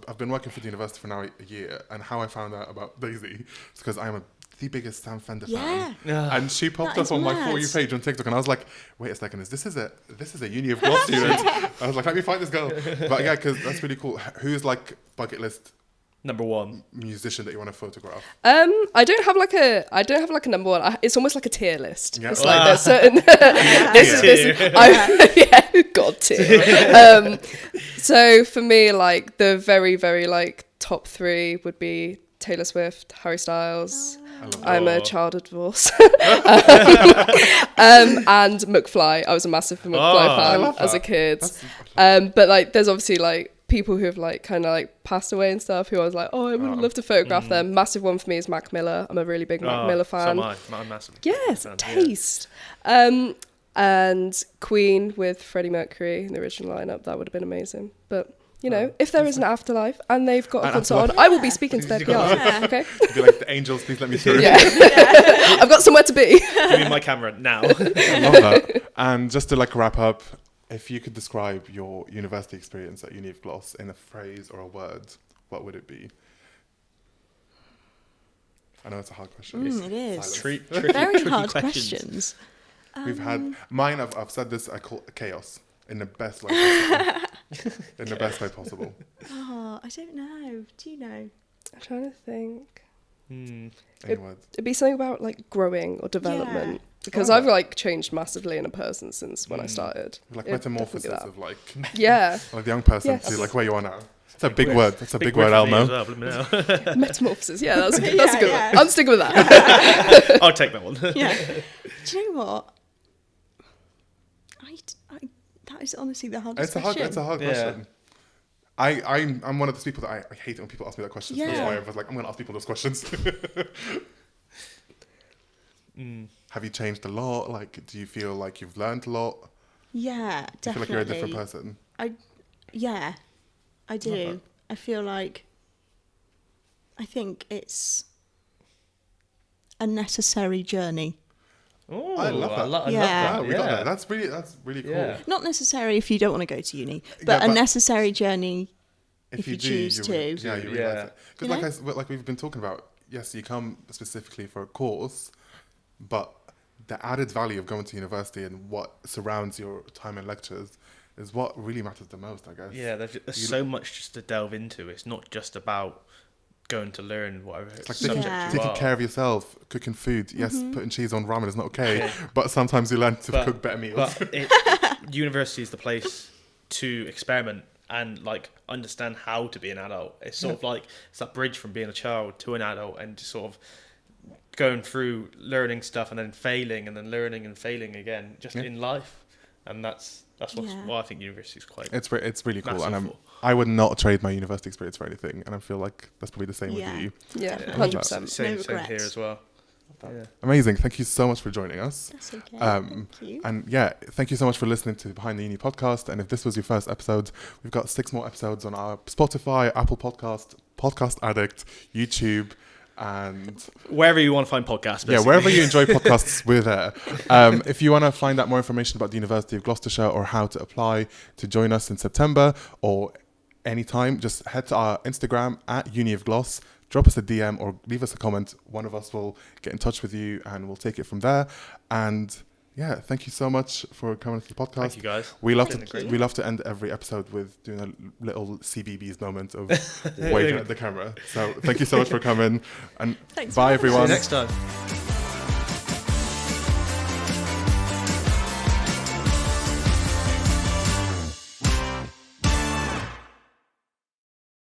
B: I've been working for the university for now a year, and how I found out about Daisy is because I'm the biggest Sam Fender fan, and she popped
D: That
B: up
D: is
B: on my
D: mad.
B: For You page on TikTok, and I was like, wait a second, this is a Uni of Gloucester student. I was like, let me find this girl. But yeah, because that's really cool. Who's like bucket list
C: Number one.
B: musician that you want to photograph?
E: I don't have like a number one. It's almost like a tier list.
B: Yeah.
E: It's like there's certain this is God tier. So for me, like the very very like top 3 would be Taylor Swift, Harry Styles.
B: I love that.
E: I'm a
C: Oh.
E: child of divorce. And McFly. I was a massive McFly
C: I
E: fan
B: love
E: as a
B: that.
E: kid.
B: That's-
E: But like, there's obviously like people who have like kind of like passed away and stuff. Who I was like, oh, I would love to photograph them. Massive one for me is Mac Miller. I'm a really big Mac Miller fan.
C: So am I. I'm massive.
E: Yes,
C: fan,
E: taste. And Queen with Freddie Mercury in the original lineup. That would have been amazing. But you know, if there is an afterlife and they've got a
B: An
E: concert on, I will be speaking to their PR. Okay.
B: Be like, the angels, please let me through.
E: Yeah. I've got somewhere to be.
C: Give me my camera now.
B: I love that. And just to like wrap up, if you could describe your university experience at Uni of Glos in a phrase or a word, what would it be? I know it's a hard question.
D: It is.
B: Silence.
D: Very
C: tricky
D: hard
C: questions.
D: questions.
B: We've had mine. I've said this. I call it chaos in the best way possible. In the best way possible.
D: Oh, I don't know. Do you know?
E: I'm trying to think.
B: Any words?
E: It'd be something about like growing or development.
D: Yeah.
E: Because
B: I like
E: I've like changed massively in a person since when I started.
B: Like
E: It'd definitely be
B: metamorphosis
E: that.
B: of like
E: Yeah.
B: the young person
E: Yes.
B: to like where you are now. It's a big word. That's a big word,
C: for me
B: Elmo.
C: as well, believe me now.
E: Metamorphosis. Yeah, that's a good one.
D: Yeah.
E: I'm sticking with that.
C: I'll take that one.
D: Yeah. Do you know what? That is honestly the hardest question.
B: It's a hard
C: Yeah.
B: question. I'm one of those people that I hate it when people ask me that question. So that's
D: Yeah.
B: why I was like, I'm going to ask people those questions. Have you changed a lot? Like, do you feel like you've learned a lot?
D: Yeah,
B: Do you feel
D: definitely.
B: like you're a different person?
D: Yeah, I do.
B: Love that.
D: I feel like I think it's a necessary journey.
C: Oh,
B: I love that.
C: I love
D: Yeah.
C: that.
B: Wow, we got that. That's really cool.
C: Yeah.
D: Not necessary if you don't want to go to uni,
B: Yeah,
D: but a
B: but
D: necessary journey if you
B: do,
D: choose to.
B: you realise
C: Yeah.
B: it. Because like we've been talking about, yes, you come specifically for a course, but the added value of going to university and what surrounds your time in lectures is what really matters the most, I guess.
C: Yeah, there's so much just to delve into. It's not just about going to learn whatever
B: It's like
C: subject
D: Yeah.
C: you
B: taking
C: are.
B: care of yourself, cooking food. Yes, putting cheese on ramen is not okay, but sometimes you learn to cook better meals.
C: But university is the place to experiment and like understand how to be an adult. It's sort of like it's that bridge from being a child to an adult, and just sort of going through learning stuff and then failing and then learning and failing again, just in life. And that's why I think university is quite.
B: It's really cool,
C: massive
B: and
C: for-
B: I would not trade my university experience for anything, and I feel like that's probably the same
D: Yeah.
B: with you.
E: Yeah,
C: Yeah.
E: 100%.
C: Same
D: No
C: here
D: regrets.
C: as well. Yeah.
B: Amazing. Thank you so much for joining us.
D: That's okay.
B: Thank
D: you.
B: And yeah, thank you so much for listening to the Behind the Uni podcast. And if this was your first episode, we've got 6 more episodes on our Spotify, Apple Podcast, Podcast Addict, YouTube, and
C: Wherever you want to find podcasts. Basically.
B: yeah, wherever you enjoy podcasts, we're there. If you want to find out more information about the University of Gloucestershire or how to apply to join us in September, or anytime, just head to our Instagram at Uni of Gloss, drop us a DM or leave us a comment. One of us will get in touch with you and we'll take it from there. And yeah, thank you so much for coming to the podcast.
C: Thank you, guys.
B: We love to end every episode with doing a little CBBS moment of waving at the camera. So thank you so much for coming, and bye everyone.
C: See you next time.